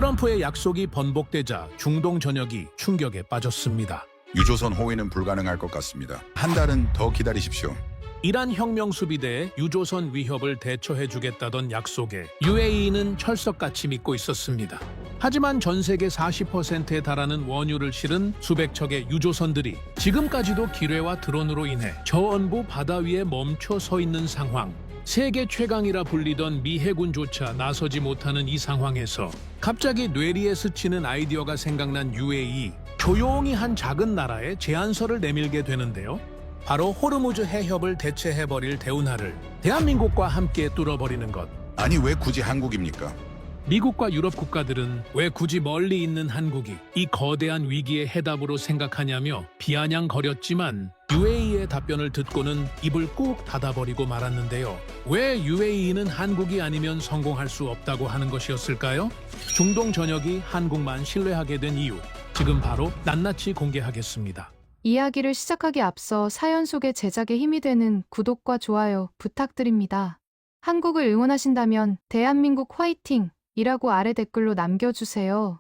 트럼프의 약속이 번복되자 중동 전역이 충격에 빠졌습니다. 유조선 호위는 불가능할 것 같습니다. 한 달은 더 기다리십시오. 이란 혁명 수비대의 유조선 위협을 대처해주겠다던 약속에 UAE는 철석같이 믿고 있었습니다. 하지만 전 세계 40%에 달하는 원유를 실은 수백 척의 유조선들이 지금까지도 기뢰와 드론으로 인해 저언부 바다 위에 멈춰 서 있는 상황. 세계 최강이라 불리던 미 해군조차 나서지 못하는 이 상황에서 갑자기 뇌리에 스치는 아이디어가 생각난 UAE. 조용히 한 작은 나라에 제안서를 내밀게 되는데요. 바로 호르무즈 해협을 대체해버릴 대운하를 대한민국과 함께 뚫어버리는 것. 아니 왜 굳이 한국입니까? 미국과 유럽 국가들은 왜 굳이 멀리 있는 한국이 이 거대한 위기의 해답으로 생각하냐며 비아냥거렸지만 UAE의 답변을 듣고는 입을 꾹 닫아버리고 말았는데요. 왜 UAE는 한국이 아니면 성공할 수 없다고 하는 것이었을까요? 중동 전역이 한국만 신뢰하게 된 이유, 지금 바로 낱낱이 공개하겠습니다. 이야기를 시작하기 앞서 사연 속의 제작에 힘이 되는 구독과 좋아요 부탁드립니다. 한국을 응원하신다면 대한민국 화이팅! 이라고 아래 댓글로 남겨주세요.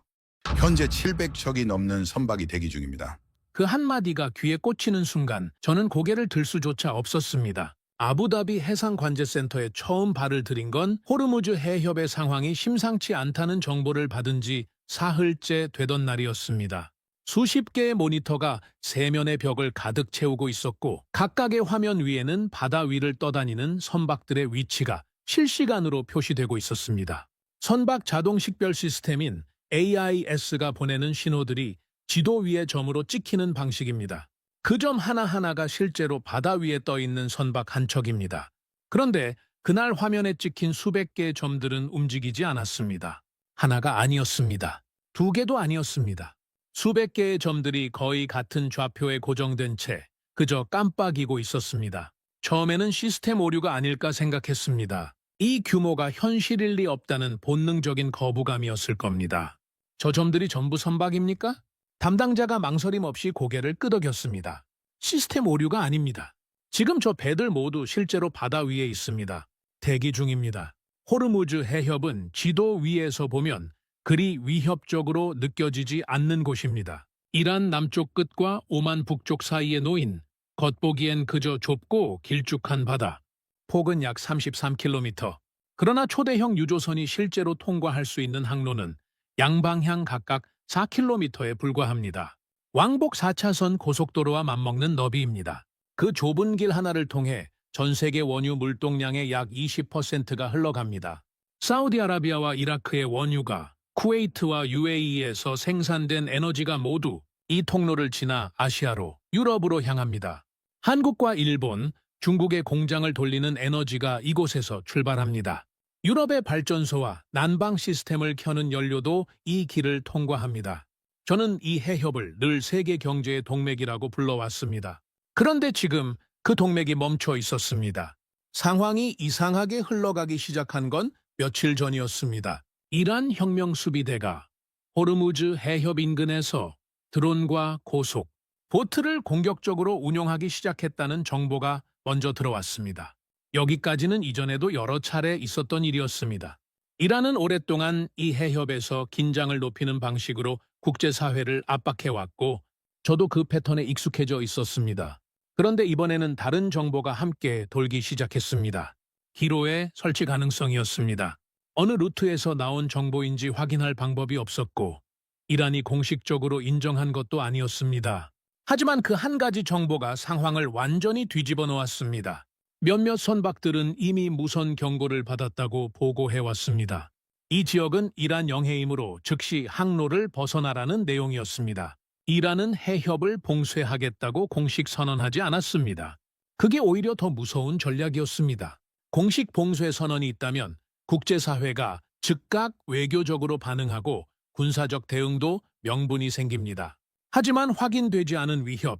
현재 700척이 넘는 선박이 대기 중입니다. 그 한마디가 귀에 꽂히는 순간 저는 고개를 들 수조차 없었습니다. 아부다비 해상관제센터에 처음 발을 들인 건 호르무즈 해협의 상황이 심상치 않다는 정보를 받은 지 사흘째 되던 날이었습니다. 수십 개의 모니터가 세면의 벽을 가득 채우고 있었고 각각의 화면 위에는 바다 위를 떠다니는 선박들의 위치가 실시간으로 표시되고 있었습니다. 선박 자동 식별 시스템인 AIS가 보내는 신호들이 지도 위의 점으로 찍히는 방식입니다. 그 점 하나하나가 실제로 바다 위에 떠 있는 선박 한 척입니다. 그런데 그날 화면에 찍힌 수백 개의 점들은 움직이지 않았습니다. 하나가 아니었습니다. 두 개도 아니었습니다. 수백 개의 점들이 거의 같은 좌표에 고정된 채 그저 깜빡이고 있었습니다. 처음에는 시스템 오류가 아닐까 생각했습니다. 이 규모가 현실일 리 없다는 본능적인 거부감이었을 겁니다. 저 점들이 전부 선박입니까? 담당자가 망설임 없이 고개를 끄덕였습니다. 시스템 오류가 아닙니다. 지금 저 배들 모두 실제로 바다 위에 있습니다. 대기 중입니다. 호르무즈 해협은 지도 위에서 보면 그리 위협적으로 느껴지지 않는 곳입니다. 이란 남쪽 끝과 오만 북쪽 사이에 놓인 겉보기엔 그저 좁고 길쭉한 바다. 폭은 약 33km. 그러나 초대형 유조선이 실제로 통과할 수 있는 항로는 양방향 각각 4km에 불과합니다. 왕복 4차선 고속도로와 맞먹는 너비입니다. 그 좁은 길 하나를 통해 전 세계 원유 물동량의 약 20%가 흘러갑니다. 사우디아라비아와 이라크의 원유가 쿠웨이트와 UAE에서 생산된 에너지가 모두 이 통로를 지나 아시아로, 유럽으로 향합니다. 한국과 일본, 중국의 공장을 돌리는 에너지가 이곳에서 출발합니다. 유럽의 발전소와 난방 시스템을 켜는 연료도 이 길을 통과합니다. 저는 이 해협을 늘 세계 경제의 동맥이라고 불러왔습니다. 그런데 지금 그 동맥이 멈춰 있었습니다. 상황이 이상하게 흘러가기 시작한 건 며칠 전이었습니다. 이란 혁명 수비대가 호르무즈 해협 인근에서 드론과 고속, 보트를 공격적으로 운용하기 시작했다는 정보가 먼저 들어왔습니다. 여기까지는 이전에도 여러 차례 있었던 일이었습니다. 이란은 오랫동안 이 해협에서 긴장을 높이는 방식으로 국제사회를 압박해왔고 저도 그 패턴에 익숙해져 있었습니다. 그런데 이번에는 다른 정보가 함께 돌기 시작했습니다. 기로의 설치 가능성이었습니다. 어느 루트에서 나온 정보인지 확인할 방법이 없었고 이란이 공식적으로 인정한 것도 아니었습니다. 하지만 그 한 가지 정보가 상황을 완전히 뒤집어 놓았습니다. 몇몇 선박들은 이미 무선 경고를 받았다고 보고해왔습니다. 이 지역은 이란 영해이므로 즉시 항로를 벗어나라는 내용이었습니다. 이란은 해협을 봉쇄하겠다고 공식 선언하지 않았습니다. 그게 오히려 더 무서운 전략이었습니다. 공식 봉쇄 선언이 있다면 국제사회가 즉각 외교적으로 반응하고 군사적 대응도 명분이 생깁니다. 하지만 확인되지 않은 위협,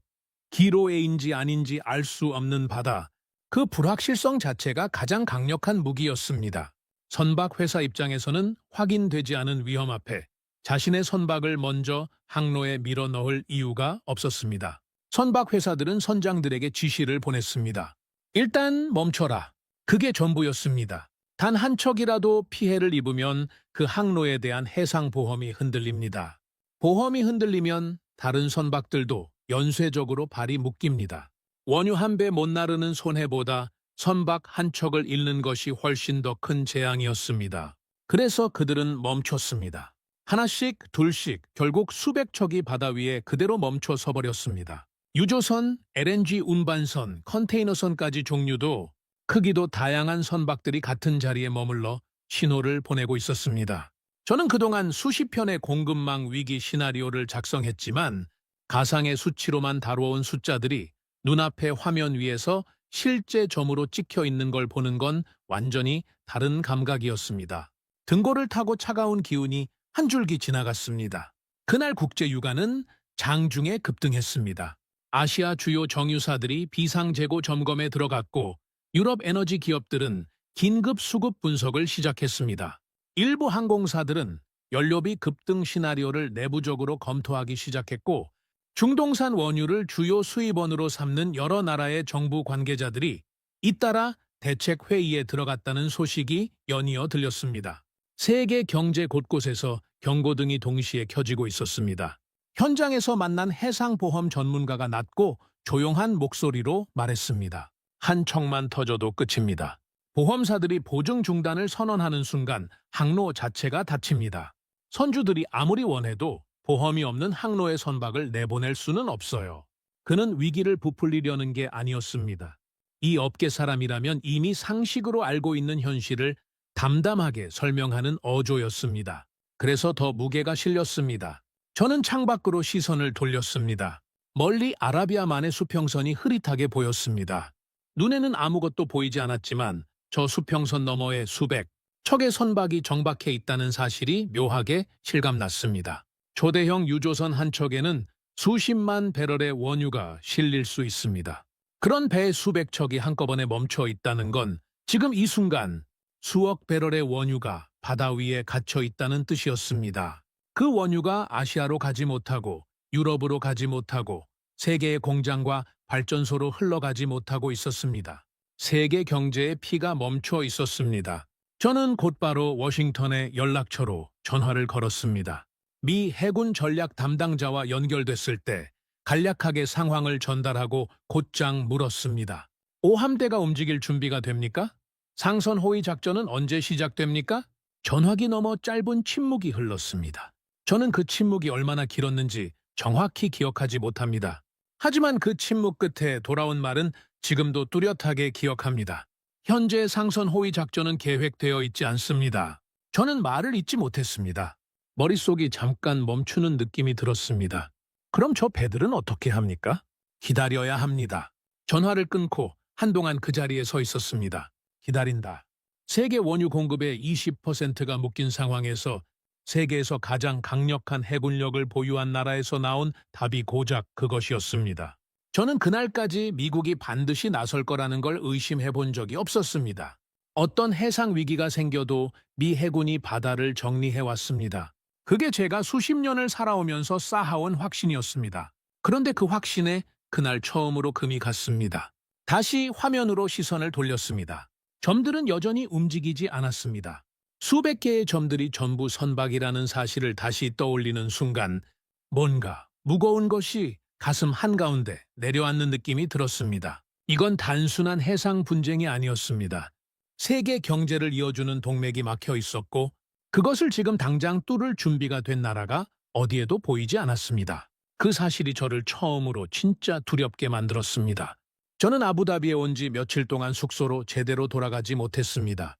기로에인지 아닌지 알 수 없는 바다, 그 불확실성 자체가 가장 강력한 무기였습니다. 선박 회사 입장에서는 확인되지 않은 위험 앞에 자신의 선박을 먼저 항로에 밀어 넣을 이유가 없었습니다. 선박 회사들은 선장들에게 지시를 보냈습니다. 일단 멈춰라. 그게 전부였습니다. 단 한 척이라도 피해를 입으면 그 항로에 대한 해상 보험이 흔들립니다. 보험이 흔들리면 다른 선박들도 연쇄적으로 발이 묶입니다. 원유 한 배 못 나르는 손해보다 선박 한 척을 잃는 것이 훨씬 더 큰 재앙이었습니다. 그래서 그들은 멈췄습니다. 하나씩, 둘씩, 결국 수백 척이 바다 위에 그대로 멈춰 서버렸습니다. 유조선, LNG 운반선, 컨테이너선까지 종류도 크기도 다양한 선박들이 같은 자리에 머물러 신호를 보내고 있었습니다. 저는 그동안 수십 편의 공급망 위기 시나리오를 작성했지만 가상의 수치로만 다뤄온 숫자들이 눈앞의 화면 위에서 실제 점으로 찍혀 있는 걸 보는 건 완전히 다른 감각이었습니다. 등고를 타고 차가운 기운이 한 줄기 지나갔습니다. 그날 국제유가는 장중에 급등했습니다. 아시아 주요 정유사들이 비상재고 점검에 들어갔고 유럽 에너지 기업들은 긴급 수급 분석을 시작했습니다. 일부 항공사들은 연료비 급등 시나리오를 내부적으로 검토하기 시작했고 중동산 원유를 주요 수입원으로 삼는 여러 나라의 정부 관계자들이 잇따라 대책 회의에 들어갔다는 소식이 연이어 들렸습니다. 세계 경제 곳곳에서 경고등이 동시에 켜지고 있었습니다. 현장에서 만난 해상보험 전문가가 낮고 조용한 목소리로 말했습니다. 한 척만 터져도 끝입니다. 보험사들이 보증 중단을 선언하는 순간 항로 자체가 닫힙니다. 선주들이 아무리 원해도 보험이 없는 항로의 선박을 내보낼 수는 없어요. 그는 위기를 부풀리려는 게 아니었습니다. 이 업계 사람이라면 이미 상식으로 알고 있는 현실을 담담하게 설명하는 어조였습니다. 그래서 더 무게가 실렸습니다. 저는 창밖으로 시선을 돌렸습니다. 멀리 아라비아만의 수평선이 흐릿하게 보였습니다. 눈에는 아무것도 보이지 않았지만 저 수평선 너머에 수백 척의 선박이 정박해 있다는 사실이 묘하게 실감났습니다. 초대형 유조선 한 척에는 수십만 배럴의 원유가 실릴 수 있습니다. 그런 배 수백 척이 한꺼번에 멈춰 있다는 건 지금 이 순간 수억 배럴의 원유가 바다 위에 갇혀 있다는 뜻이었습니다. 그 원유가 아시아로 가지 못하고 유럽으로 가지 못하고 세계의 공장과 발전소로 흘러가지 못하고 있었습니다. 세계 경제의 피가 멈춰 있었습니다. 저는 곧바로 워싱턴의 연락처로 전화를 걸었습니다. 미 해군 전략 담당자와 연결됐을 때 간략하게 상황을 전달하고 곧장 물었습니다. 5함대가 움직일 준비가 됩니까? 상선 호위 작전은 언제 시작됩니까? 전화기 너머 짧은 침묵이 흘렀습니다. 저는 그 침묵이 얼마나 길었는지 정확히 기억하지 못합니다. 하지만 그 침묵 끝에 돌아온 말은 지금도 뚜렷하게 기억합니다. 현재 상선 호위 작전은 계획되어 있지 않습니다. 저는 말을 잇지 못했습니다. 머릿속이 잠깐 멈추는 느낌이 들었습니다. 그럼 저 배들은 어떻게 합니까? 기다려야 합니다. 전화를 끊고 한동안 그 자리에 서 있었습니다. 기다린다. 세계 원유 공급의 20%가 묶인 상황에서 세계에서 가장 강력한 해군력을 보유한 나라에서 나온 답이 고작 그것이었습니다. 저는 그날까지 미국이 반드시 나설 거라는 걸 의심해 본 적이 없었습니다. 어떤 해상 위기가 생겨도 미 해군이 바다를 정리해 왔습니다. 그게 제가 수십 년을 살아오면서 쌓아온 확신이었습니다. 그런데 그 확신에 그날 처음으로 금이 갔습니다. 다시 화면으로 시선을 돌렸습니다. 점들은 여전히 움직이지 않았습니다. 수백 개의 점들이 전부 선박이라는 사실을 다시 떠올리는 순간 뭔가 무거운 것이 가슴 한가운데 내려앉는 느낌이 들었습니다. 이건 단순한 해상 분쟁이 아니었습니다. 세계 경제를 이어주는 동맥이 막혀 있었고 그것을 지금 당장 뚫을 준비가 된 나라가 어디에도 보이지 않았습니다. 그 사실이 저를 처음으로 진짜 두렵게 만들었습니다. 저는 아부다비에 온 지 며칠 동안 숙소로 제대로 돌아가지 못했습니다.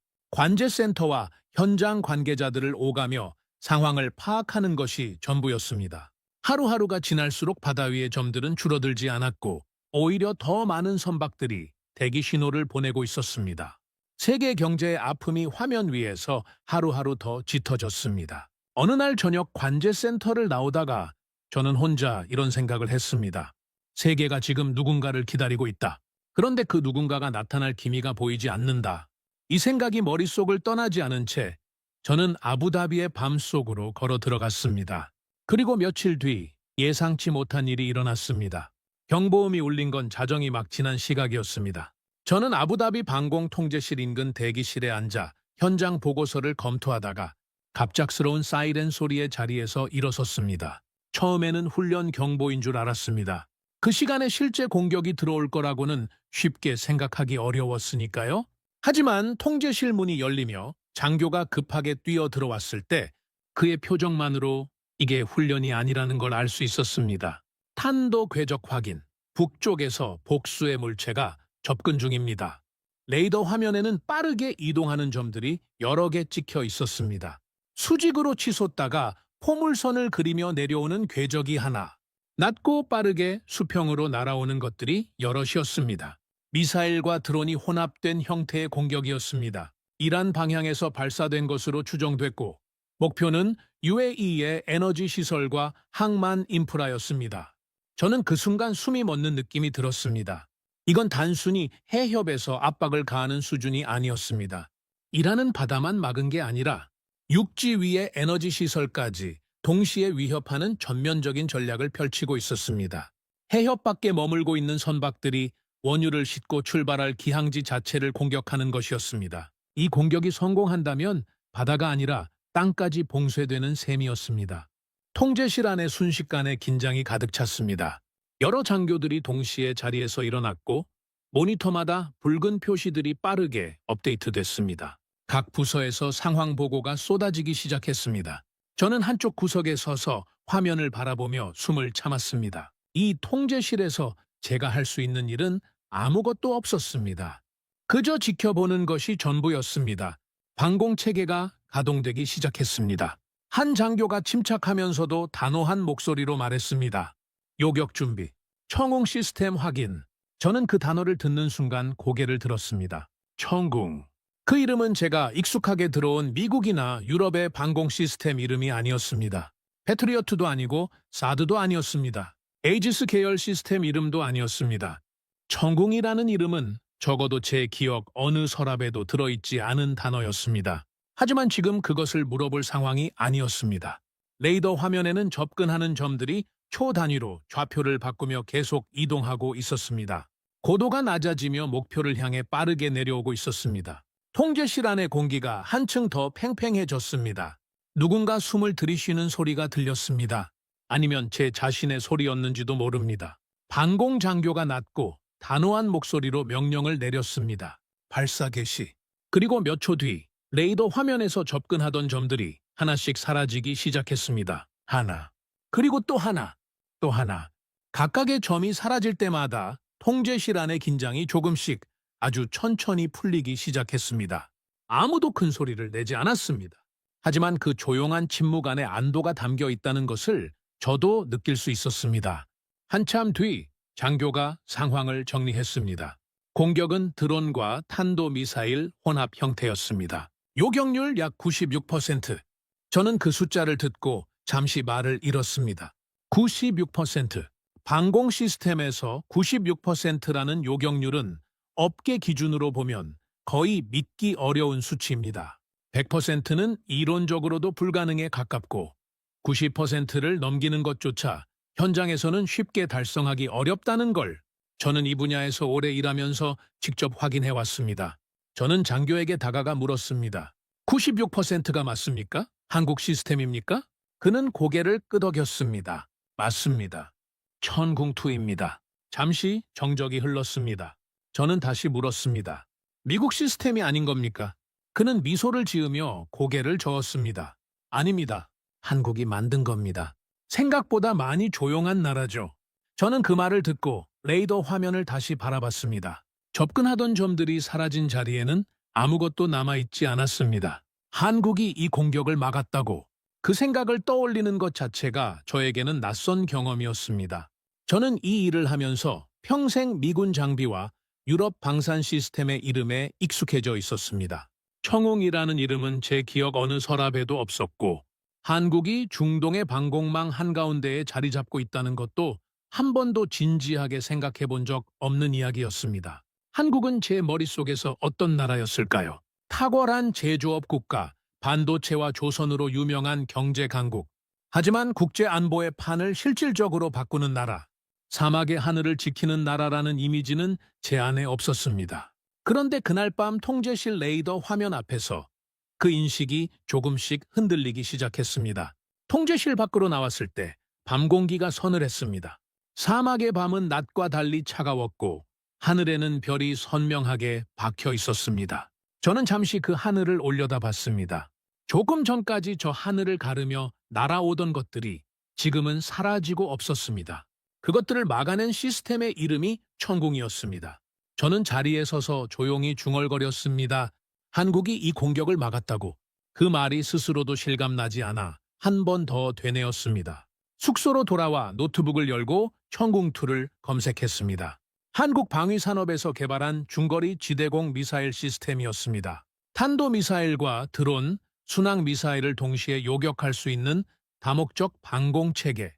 관제센터와 현장 관계자들을 오가며 상황을 파악하는 것이 전부였습니다. 하루하루가 지날수록 바다 위의 점들은 줄어들지 않았고 오히려 더 많은 선박들이 대기 신호를 보내고 있었습니다. 세계 경제의 아픔이 화면 위에서 하루하루 더 짙어졌습니다. 어느 날 저녁 관제센터를 나오다가 저는 혼자 이런 생각을 했습니다. 세계가 지금 누군가를 기다리고 있다. 그런데 그 누군가가 나타날 기미가 보이지 않는다. 이 생각이 머릿속을 떠나지 않은 채 저는 아부다비의 밤속으로 걸어 들어갔습니다. 그리고 며칠 뒤 예상치 못한 일이 일어났습니다. 경보음이 울린 건 자정이 막 지난 시각이었습니다. 저는 아부다비 방공 통제실 인근 대기실에 앉아 현장 보고서를 검토하다가 갑작스러운 사이렌 소리의 자리에서 일어섰습니다. 처음에는 훈련 경보인 줄 알았습니다. 그 시간에 실제 공격이 들어올 거라고는 쉽게 생각하기 어려웠으니까요. 하지만 통제실 문이 열리며 장교가 급하게 뛰어 들어왔을 때 그의 표정만으로 이게 훈련이 아니라는 걸 알 수 있었습니다. 탄도 궤적 확인. 북쪽에서 복수의 물체가 접근 중입니다. 레이더 화면에는 빠르게 이동하는 점들이 여러 개 찍혀 있었습니다. 수직으로 치솟다가 포물선을 그리며 내려오는 궤적이 하나. 낮고 빠르게 수평으로 날아오는 것들이 여럿이었습니다. 미사일과 드론이 혼합된 형태의 공격이었습니다. 이란 방향에서 발사된 것으로 추정됐고 목표는 UAE의 에너지 시설과 항만 인프라였습니다. 저는 그 순간 숨이 멎는 느낌이 들었습니다. 이건 단순히 해협에서 압박을 가하는 수준이 아니었습니다. 이란은 바다만 막은 게 아니라 육지 위의 에너지 시설까지 동시에 위협하는 전면적인 전략을 펼치고 있었습니다. 해협 밖에 머물고 있는 선박들이 원유를 싣고 출발할 기항지 자체를 공격하는 것이었습니다. 이 공격이 성공한다면 바다가 아니라 땅까지 봉쇄되는 셈이었습니다. 통제실 안에 순식간에 긴장이 가득 찼습니다. 여러 장교들이 동시에 자리에서 일어났고 모니터마다 붉은 표시들이 빠르게 업데이트됐습니다. 각 부서에서 상황 보고가 쏟아지기 시작했습니다. 저는 한쪽 구석에 서서 화면을 바라보며 숨을 참았습니다. 이 통제실에서 제가 할 수 있는 일은 아무것도 없었습니다. 그저 지켜보는 것이 전부였습니다. 방공체계가 가동되기 시작했습니다. 한 장교가 침착하면서도 단호한 목소리로 말했습니다. 요격 준비, 청웅 시스템 확인. 저는 그 단어를 듣는 순간 고개를 들었습니다. 청궁. 그 이름은 제가 익숙하게 들어온 미국이나 유럽의 방공 시스템 이름이 아니었습니다. 패트리어트도 아니고 사드도 아니었습니다. 에이지스 계열 시스템 이름도 아니었습니다. 청궁이라는 이름은 적어도 제 기억 어느 서랍에도 들어있지 않은 단어였습니다. 하지만 지금 그것을 물어볼 상황이 아니었습니다. 레이더 화면에는 접근하는 점들이 초 단위로 좌표를 바꾸며 계속 이동하고 있었습니다. 고도가 낮아지며 목표를 향해 빠르게 내려오고 있었습니다. 통제실 안의 공기가 한층 더 팽팽해졌습니다. 누군가 숨을 들이쉬는 소리가 들렸습니다. 아니면 제 자신의 소리였는지도 모릅니다. 방공 장교가 낮고 단호한 목소리로 명령을 내렸습니다. 발사 개시. 그리고 몇 초 뒤 레이더 화면에서 접근하던 점들이 하나씩 사라지기 시작했습니다. 하나. 그리고 또 하나. 또 하나. 각각의 점이 사라질 때마다 통제실 안의 긴장이 조금씩 아주 천천히 풀리기 시작했습니다. 아무도 큰 소리를 내지 않았습니다. 하지만 그 조용한 침묵 안에 안도가 담겨 있다는 것을 저도 느낄 수 있었습니다. 한참 뒤 장교가 상황을 정리했습니다. 공격은 드론과 탄도미사일 혼합 형태였습니다. 요격률 약 96%. 저는 그 숫자를 듣고 잠시 말을 잃었습니다. 96%. 방공 시스템에서 96%라는 요격률은 업계 기준으로 보면 거의 믿기 어려운 수치입니다. 100%는 이론적으로도 불가능에 가깝고 90%를 넘기는 것조차 현장에서는 쉽게 달성하기 어렵다는 걸 저는 이 분야에서 오래 일하면서 직접 확인해 왔습니다. 저는 장교에게 다가가 물었습니다. 96%가 맞습니까? 한국 시스템입니까? 그는 고개를 끄덕였습니다. 맞습니다. 천궁2입니다. 잠시 정적이 흘렀습니다. 저는 다시 물었습니다. 미국 시스템이 아닌 겁니까? 그는 미소를 지으며 고개를 저었습니다. 아닙니다. 한국이 만든 겁니다. 생각보다 많이 조용한 나라죠. 저는 그 말을 듣고 레이더 화면을 다시 바라봤습니다. 접근하던 점들이 사라진 자리에는 아무것도 남아있지 않았습니다. 한국이 이 공격을 막았다고 그 생각을 떠올리는 것 자체가 저에게는 낯선 경험이었습니다. 저는 이 일을 하면서 평생 미군 장비와 유럽 방산 시스템의 이름에 익숙해져 있었습니다. 청웅이라는 이름은 제 기억 어느 서랍에도 없었고 한국이 중동의 방공망 한가운데에 자리 잡고 있다는 것도 한 번도 진지하게 생각해 본 적 없는 이야기였습니다. 한국은 제 머릿속에서 어떤 나라였을까요? 탁월한 제조업 국가, 반도체와 조선으로 유명한 경제 강국. 하지만 국제 안보의 판을 실질적으로 바꾸는 나라, 사막의 하늘을 지키는 나라라는 이미지는 제 안에 없었습니다. 그런데 그날 밤 통제실 레이더 화면 앞에서 그 인식이 조금씩 흔들리기 시작했습니다. 통제실 밖으로 나왔을 때 밤 공기가 서늘했습니다. 사막의 밤은 낮과 달리 차가웠고 하늘에는 별이 선명하게 박혀 있었습니다. 저는 잠시 그 하늘을 올려다봤습니다. 조금 전까지 저 하늘을 가르며 날아오던 것들이 지금은 사라지고 없었습니다. 그것들을 막아낸 시스템의 이름이 천궁이었습니다. 저는 자리에 서서 조용히 중얼거렸습니다. 한국이 이 공격을 막았다고. 그 말이 스스로도 실감나지 않아 한 번 더 되뇌었습니다. 숙소로 돌아와 노트북을 열고 천궁2를 검색했습니다. 한국 방위산업에서 개발한 중거리 지대공 미사일 시스템이었습니다. 탄도미사일과 드론, 순항미사일을 동시에 요격할 수 있는 다목적 방공체계.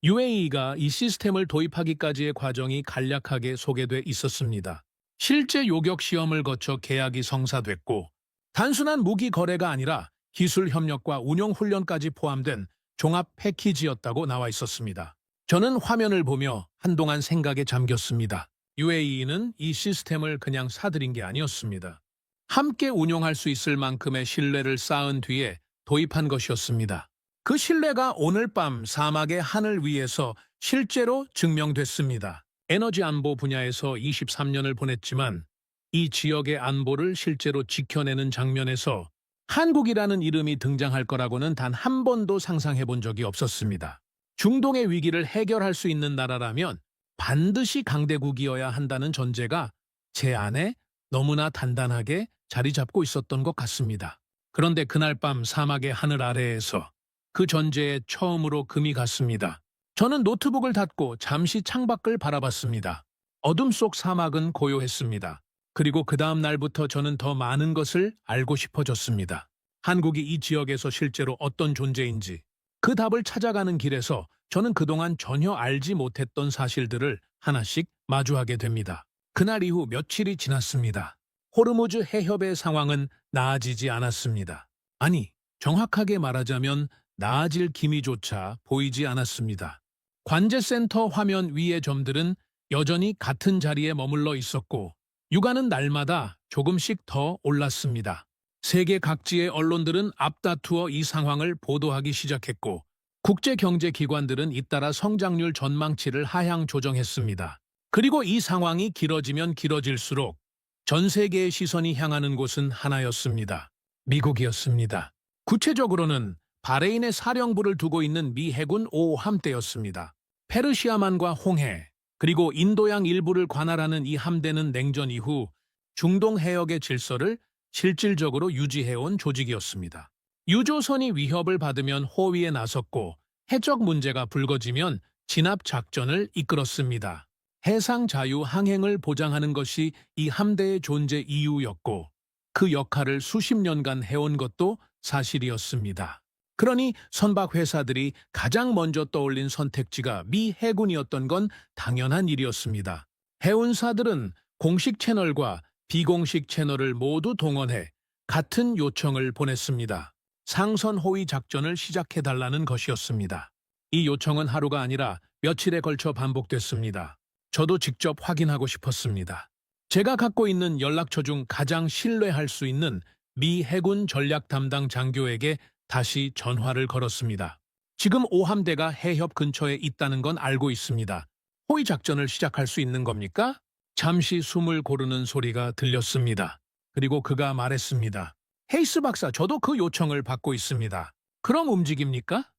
UAE가 이 시스템을 도입하기까지의 과정이 간략하게 소개돼 있었습니다. 실제 요격 시험을 거쳐 계약이 성사됐고 단순한 무기 거래가 아니라 기술 협력과 운용 훈련까지 포함된 종합 패키지였다고 나와 있었습니다. 저는 화면을 보며 한동안 생각에 잠겼습니다. UAE는 이 시스템을 그냥 사들인 게 아니었습니다. 함께 운용할 수 있을 만큼의 신뢰를 쌓은 뒤에 도입한 것이었습니다. 그 신뢰가 오늘 밤 사막의 하늘 위에서 실제로 증명됐습니다. 에너지 안보 분야에서 23년을 보냈지만 이 지역의 안보를 실제로 지켜내는 장면에서 한국이라는 이름이 등장할 거라고는 단 한 번도 상상해 본 적이 없었습니다. 중동의 위기를 해결할 수 있는 나라라면 반드시 강대국이어야 한다는 전제가 제 안에 너무나 단단하게 자리 잡고 있었던 것 같습니다. 그런데 그날 밤 사막의 하늘 아래에서 그 전제에 처음으로 금이 갔습니다. 저는 노트북을 닫고 잠시 창밖을 바라봤습니다. 어둠 속 사막은 고요했습니다. 그리고 그 다음 날부터 저는 더 많은 것을 알고 싶어졌습니다. 한국이 이 지역에서 실제로 어떤 존재인지 그 답을 찾아가는 길에서 저는 그동안 전혀 알지 못했던 사실들을 하나씩 마주하게 됩니다. 그날 이후 며칠이 지났습니다. 호르무즈 해협의 상황은 나아지지 않았습니다. 아니, 정확하게 말하자면 나아질 기미조차 보이지 않았습니다. 관제센터 화면 위의 점들은 여전히 같은 자리에 머물러 있었고 유가는 날마다 조금씩 더 올랐습니다. 세계 각지의 언론들은 앞다투어 이 상황을 보도하기 시작했고 국제경제기관들은 잇따라 성장률 전망치를 하향 조정했습니다. 그리고 이 상황이 길어지면 길어질수록 전 세계의 시선이 향하는 곳은 하나였습니다. 미국이었습니다. 구체적으로는 바레인에 사령부를 두고 있는 미 해군 5호 함대였습니다. 페르시아만과 홍해, 그리고 인도양 일부를 관할하는 이 함대는 냉전 이후 중동 해역의 질서를 실질적으로 유지해온 조직이었습니다. 유조선이 위협을 받으면 호위에 나섰고 해적 문제가 불거지면 진압 작전을 이끌었습니다. 해상 자유 항행을 보장하는 것이 이 함대의 존재 이유였고 그 역할을 수십 년간 해온 것도 사실이었습니다. 그러니 선박 회사들이 가장 먼저 떠올린 선택지가 미 해군이었던 건 당연한 일이었습니다. 해운사들은 공식 채널과 비공식 채널을 모두 동원해 같은 요청을 보냈습니다. 상선 호위 작전을 시작해달라는 것이었습니다. 이 요청은 하루가 아니라 며칠에 걸쳐 반복됐습니다. 저도 직접 확인하고 싶었습니다. 제가 갖고 있는 연락처 중 가장 신뢰할 수 있는 미 해군 전략 담당 장교에게 다시 전화를 걸었습니다. 지금 5함대가 해협 근처에 있다는 건 알고 있습니다. 호위 작전을 시작할 수 있는 겁니까? 잠시 숨을 고르는 소리가 들렸습니다. 그리고 그가 말했습니다. 헤이스 박사, 저도 그 요청을 받고 있습니다. 그럼 움직입니까?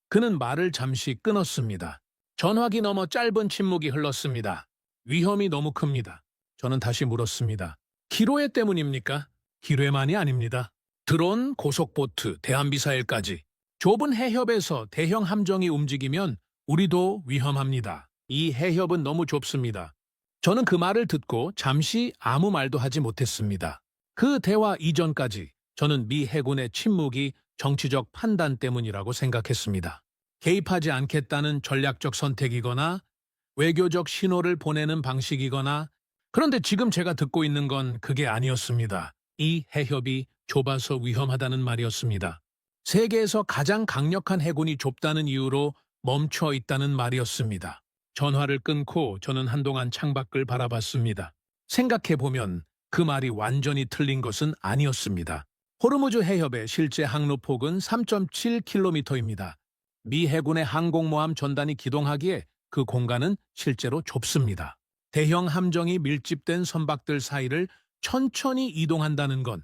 그는 말을 잠시 끊었습니다. 전화기 너머 짧은 침묵이 흘렀습니다. 위험이 너무 큽니다. 저는 다시 물었습니다. 기로에 때문입니까? 기로에만이 아닙니다. 드론, 고속보트, 대한미사일까지 좁은 해협에서 대형 함정이 움직이면 우리도 위험합니다. 이 해협은 너무 좁습니다. 저는 그 말을 듣고 잠시 아무 말도 하지 못했습니다. 그 대화 이전까지 저는 미 해군의 침묵이 정치적 판단 때문이라고 생각했습니다. 개입하지 않겠다는 전략적 선택이거나 외교적 신호를 보내는 방식이거나 그런데 지금 제가 듣고 있는 건 그게 아니었습니다. 이 해협이 좁아서 위험하다는 말이었습니다. 세계에서 가장 강력한 해군이 좁다는 이유로 멈춰 있다는 말이었습니다. 전화를 끊고 저는 한동안 창밖을 바라봤습니다. 생각해보면 그 말이 완전히 틀린 것은 아니었습니다. 호르무즈 해협의 실제 항로폭은 3.7km입니다. 미 해군의 항공모함 전단이 기동하기에 그 공간은 실제로 좁습니다. 대형 함정이 밀집된 선박들 사이를 천천히 이동한다는 건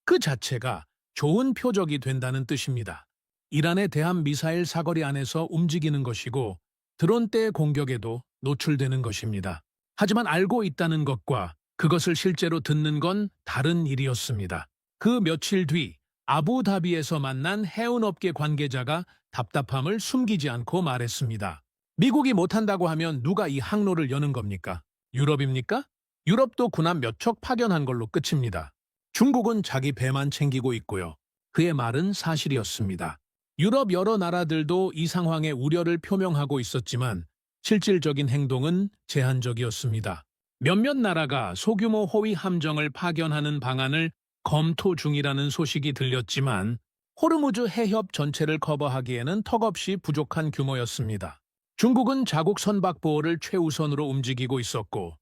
그 자체가 좋은 표적이 된다는 뜻입니다. 이란의 대함 미사일 사거리 안에서 움직이는 것이고 드론대의 공격에도 노출되는 것입니다. 하지만 알고 있다는 것과 그것을 실제로 듣는 건 다른 일이었습니다. 그 며칠 뒤 아부다비에서 만난 해운업계 관계자가 답답함을 숨기지 않고 말했습니다. 미국이 못한다고 하면 누가 이 항로를 여는 겁니까? 유럽입니까? 유럽도 군함 몇 척 파견한 걸로 끝입니다. 중국은 자기 배만 챙기고 있고요. 그의 말은 사실이었습니다. 유럽 여러 나라들도 이 상황에 우려를 표명하고 있었지만 실질적인 행동은 제한적이었습니다. 몇몇 나라가 소규모 호위 함정을 파견하는 방안을 검토 중이라는 소식이 들렸지만 호르무즈 해협 전체를 커버하기에는 턱없이 부족한 규모였습니다. 중국은 자국 선박 보호를 최우선으로 움직이고 있었고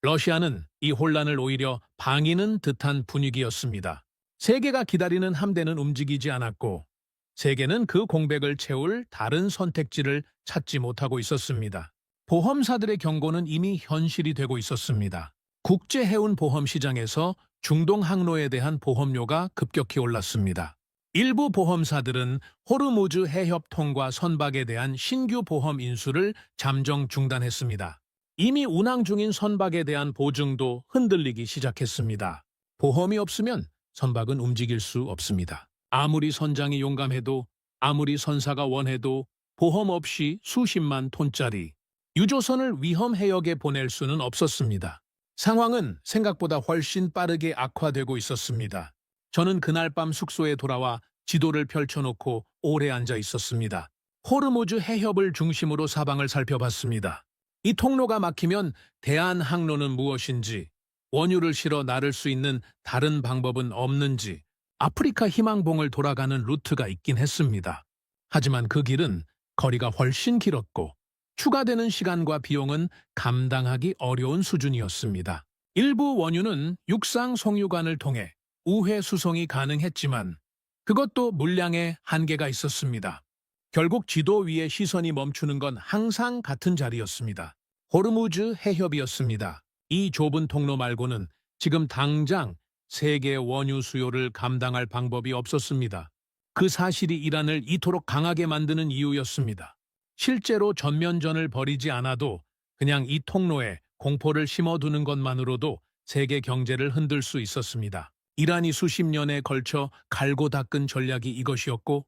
러시아는 이 혼란을 오히려 방이는 듯한 분위기였습니다. 세계가 기다리는 함대는 움직이지 않았고 세계는 그 공백을 채울 다른 선택지를 찾지 못하고 있었습니다. 보험사들의 경고는 이미 현실이 되고 있었습니다. 국제해운보험 시장에서 중동 항로에 대한 보험료가 급격히 올랐습니다. 일부 보험사들은 호르무즈 해협 통과 선박에 대한 신규 보험 인수를 잠정 중단했습니다. 이미 운항 중인 선박에 대한 보증도 흔들리기 시작했습니다. 보험이 없으면 선박은 움직일 수 없습니다. 아무리 선장이 용감해도 아무리 선사가 원해도 보험 없이 수십만 톤짜리 유조선을 위험 해역에 보낼 수는 없었습니다. 상황은 생각보다 훨씬 빠르게 악화되고 있었습니다. 저는 그날 밤 숙소에 돌아와 지도를 펼쳐놓고 오래 앉아 있었습니다. 호르무즈 해협을 중심으로 사방을 살펴봤습니다. 이 통로가 막히면 대한항로는 무엇인지, 원유를 실어 나를 수 있는 다른 방법은 없는지, 아프리카 희망봉을 돌아가는 루트가 있긴 했습니다. 하지만 그 길은 거리가 훨씬 길었고 추가되는 시간과 비용은 감당하기 어려운 수준이었습니다. 일부 원유는 육상 송유관을 통해 우회 수송이 가능했지만 그것도 물량에 한계가 있었습니다. 결국 지도 위에 시선이 멈추는 건 항상 같은 자리였습니다. 호르무즈 해협이었습니다. 이 좁은 통로 말고는 지금 당장 세계 원유 수요를 감당할 방법이 없었습니다. 그 사실이 이란을 이토록 강하게 만드는 이유였습니다. 실제로 전면전을 벌이지 않아도 그냥 이 통로에 공포를 심어두는 것만으로도 세계 경제를 흔들 수 있었습니다. 이란이 수십 년에 걸쳐 갈고 닦은 전략이 이것이었고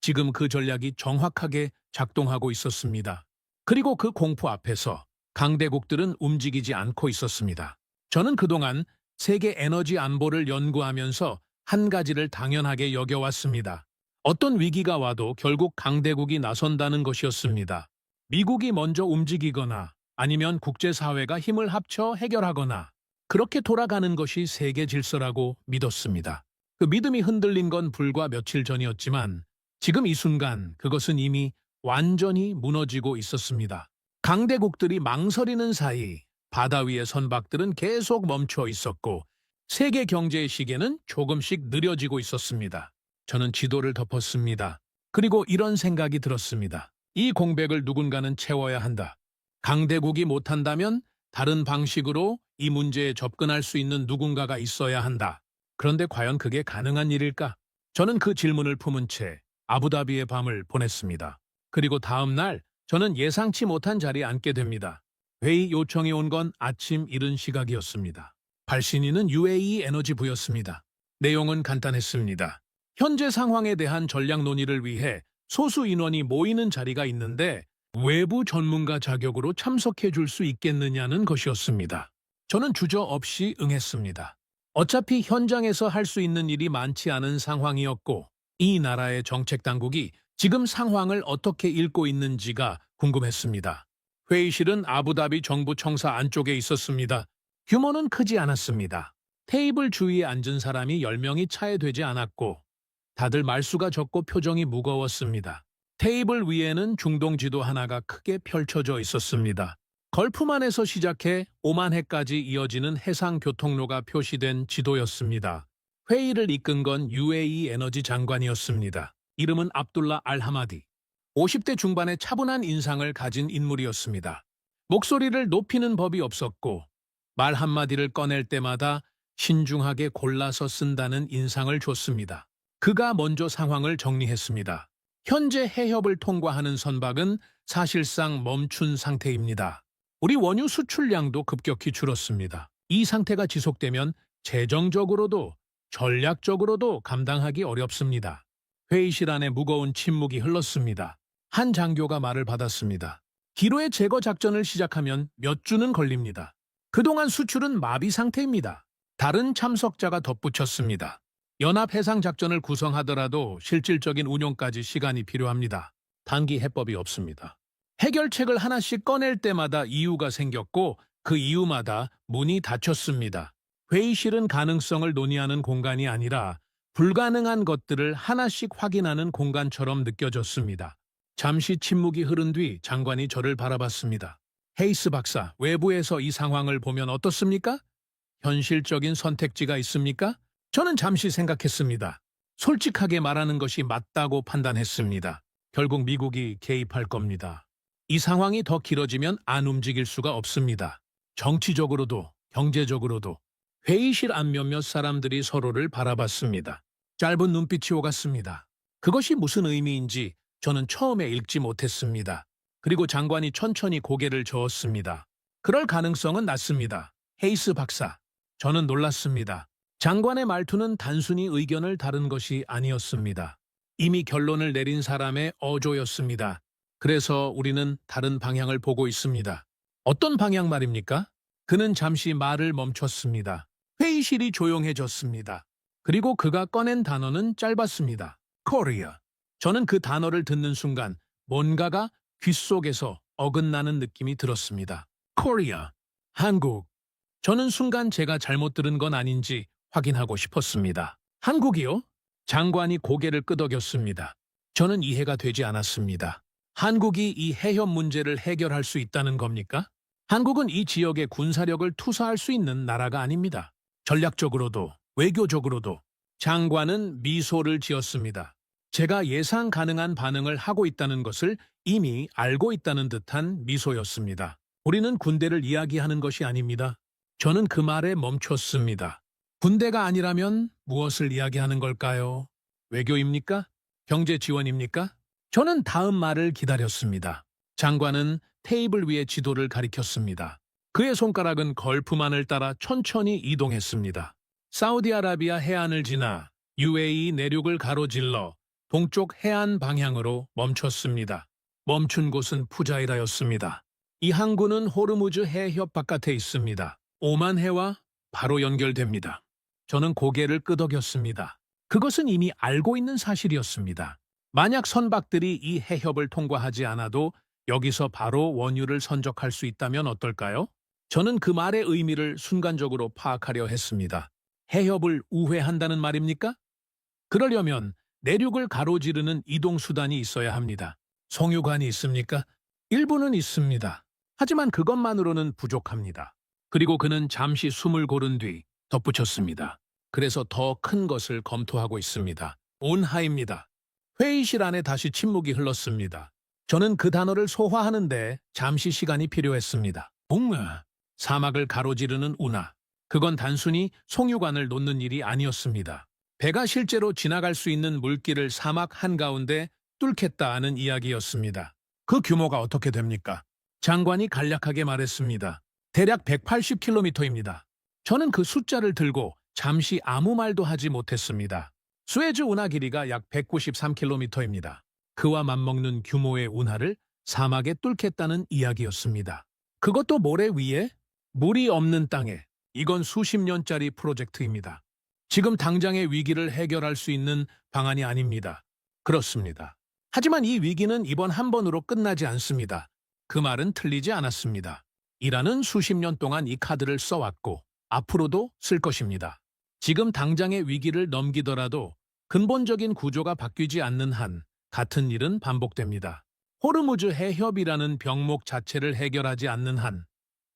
지금 그 전략이 정확하게 작동하고 있었습니다. 그리고 그 공포 앞에서 강대국들은 움직이지 않고 있었습니다. 저는 그동안 세계 에너지 안보를 연구하면서 한 가지를 당연하게 여겨왔습니다. 어떤 위기가 와도 결국 강대국이 나선다는 것이었습니다. 미국이 먼저 움직이거나 아니면 국제사회가 힘을 합쳐 해결하거나 그렇게 돌아가는 것이 세계 질서라고 믿었습니다. 그 믿음이 흔들린 건 불과 며칠 전이었지만 지금 이 순간 그것은 이미 완전히 무너지고 있었습니다. 강대국들이 망설이는 사이 바다 위의 선박들은 계속 멈춰 있었고 세계 경제의 시계는 조금씩 느려지고 있었습니다. 저는 지도를 덮었습니다. 그리고 이런 생각이 들었습니다. 이 공백을 누군가는 채워야 한다. 강대국이 못한다면 다른 방식으로 이 문제에 접근할 수 있는 누군가가 있어야 한다. 그런데 과연 그게 가능한 일일까? 저는 그 질문을 품은 채 아부다비의 밤을 보냈습니다. 그리고 다음 날 저는 예상치 못한 자리에 앉게 됩니다. 회의 요청이 온 건 아침 이른 시각이었습니다. 발신인은 UAE 에너지부였습니다. 내용은 간단했습니다. 현재 상황에 대한 전략 논의를 위해 소수 인원이 모이는 자리가 있는데 외부 전문가 자격으로 참석해 줄 수 있겠느냐는 것이었습니다. 저는 주저없이 응했습니다. 어차피 현장에서 할 수 있는 일이 많지 않은 상황이었고 이 나라의 정책 당국이 지금 상황을 어떻게 읽고 있는지가 궁금했습니다. 회의실은 아부다비 정부 청사 안쪽에 있었습니다. 규모는 크지 않았습니다. 테이블 주위에 앉은 사람이 10명이 차에 되지 않았고 다들 말수가 적고 표정이 무거웠습니다. 테이블 위에는 중동 지도 하나가 크게 펼쳐져 있었습니다. 걸프만에서 시작해 오만해까지 이어지는 해상 교통로가 표시된 지도였습니다. 회의를 이끈 건 UAE 에너지 장관이었습니다. 이름은 압둘라 알하마디. 50대 중반의 차분한 인상을 가진 인물이었습니다. 목소리를 높이는 법이 없었고 말 한마디를 꺼낼 때마다 신중하게 골라서 쓴다는 인상을 줬습니다. 그가 먼저 상황을 정리했습니다. 현재 해협을 통과하는 선박은 사실상 멈춘 상태입니다. 우리 원유 수출량도 급격히 줄었습니다. 이 상태가 지속되면 재정적으로도 전략적으로도 감당하기 어렵습니다. 회의실 안에 무거운 침묵이 흘렀습니다. 한 장교가 말을 받았습니다. 기로의 제거 작전을 시작하면 몇 주는 걸립니다. 그동안 수출은 마비 상태입니다. 다른 참석자가 덧붙였습니다. 연합해상작전을 구성하더라도 실질적인 운용까지 시간이 필요합니다. 단기 해법이 없습니다. 해결책을 하나씩 꺼낼 때마다 이유가 생겼고 그 이유마다 문이 닫혔습니다. 회의실은 가능성을 논의하는 공간이 아니라 불가능한 것들을 하나씩 확인하는 공간처럼 느껴졌습니다. 잠시 침묵이 흐른 뒤 장관이 저를 바라봤습니다. 헤이스 박사, 외부에서 이 상황을 보면 어떻습니까? 현실적인 선택지가 있습니까? 저는 잠시 생각했습니다. 솔직하게 말하는 것이 맞다고 판단했습니다. 결국 미국이 개입할 겁니다. 이 상황이 더 길어지면 안 움직일 수가 없습니다. 정치적으로도 경제적으로도. 회의실 안 몇몇 사람들이 서로를 바라봤습니다. 짧은 눈빛이 오갔습니다. 그것이 무슨 의미인지 저는 처음에 읽지 못했습니다. 그리고 장관이 천천히 고개를 저었습니다. 그럴 가능성은 낮습니다. 헤이스 박사. 저는 놀랐습니다. 장관의 말투는 단순히 의견을 다룬 것이 아니었습니다. 이미 결론을 내린 사람의 어조였습니다. 그래서 우리는 다른 방향을 보고 있습니다. 어떤 방향 말입니까? 그는 잠시 말을 멈췄습니다. 회의실이 조용해졌습니다. 그리고 그가 꺼낸 단어는 짧았습니다. 코리아. 저는 그 단어를 듣는 순간 뭔가가 귓속에서 어긋나는 느낌이 들었습니다. 코리아. 한국. 저는 순간 제가 잘못 들은 건 아닌지 확인하고 싶었습니다. 한국이요? 장관이 고개를 끄덕였습니다. 저는 이해가 되지 않았습니다. 한국이 이 해협 문제를 해결할 수 있다는 겁니까? 한국은 이 지역에 군사력을 투사할 수 있는 나라가 아닙니다. 전략적으로도 외교적으로도. 장관은 미소를 지었습니다. 제가 예상 가능한 반응을 하고 있다는 것을 이미 알고 있다는 듯한 미소였습니다. 우리는 군대를 이야기하는 것이 아닙니다. 저는 그 말에 멈췄습니다. 군대가 아니라면 무엇을 이야기하는 걸까요? 외교입니까? 경제 지원입니까? 저는 다음 말을 기다렸습니다. 장관은 테이블 위에 지도를 가리켰습니다. 그의 손가락은 걸프만을 따라 천천히 이동했습니다. 사우디아라비아 해안을 지나 UAE 내륙을 가로질러 동쪽 해안 방향으로 멈췄습니다. 멈춘 곳은 푸자이라였습니다. 이 항구는 호르무즈 해협 바깥에 있습니다. 오만해와 바로 연결됩니다. 저는 고개를 끄덕였습니다. 그것은 이미 알고 있는 사실이었습니다. 만약 선박들이 이 해협을 통과하지 않아도 여기서 바로 원유를 선적할 수 있다면 어떨까요? 저는 그 말의 의미를 순간적으로 파악하려 했습니다. 해협을 우회한다는 말입니까? 그러려면 내륙을 가로지르는 이동수단이 있어야 합니다. 송유관이 있습니까? 일부는 있습니다. 하지만 그것만으로는 부족합니다. 그리고 그는 잠시 숨을 고른 뒤 덧붙였습니다. 그래서 더 큰 것을 검토하고 있습니다. 온하입니다. 회의실 안에 다시 침묵이 흘렀습니다. 저는 그 단어를 소화하는데 잠시 시간이 필요했습니다. 웅아. 사막을 가로지르는 운하. 그건 단순히 송유관을 놓는 일이 아니었습니다. 배가 실제로 지나갈 수 있는 물길을 사막 한가운데 뚫겠다는 이야기였습니다. 그 규모가 어떻게 됩니까? 장관이 간략하게 말했습니다. 대략 180km입니다. 저는 그 숫자를 들고 잠시 아무 말도 하지 못했습니다. 수에즈 운하 길이가 약 193km입니다. 그와 맞먹는 규모의 운하를 사막에 뚫겠다는 이야기였습니다. 그것도 모래 위에 물이 없는 땅에. 이건 수십 년짜리 프로젝트입니다. 지금 당장의 위기를 해결할 수 있는 방안이 아닙니다. 그렇습니다. 하지만 이 위기는 이번 한 번으로 끝나지 않습니다. 그 말은 틀리지 않았습니다. 이란은 수십 년 동안 이 카드를 써왔고 앞으로도 쓸 것입니다. 지금 당장의 위기를 넘기더라도 근본적인 구조가 바뀌지 않는 한 같은 일은 반복됩니다. 호르무즈 해협이라는 병목 자체를 해결하지 않는 한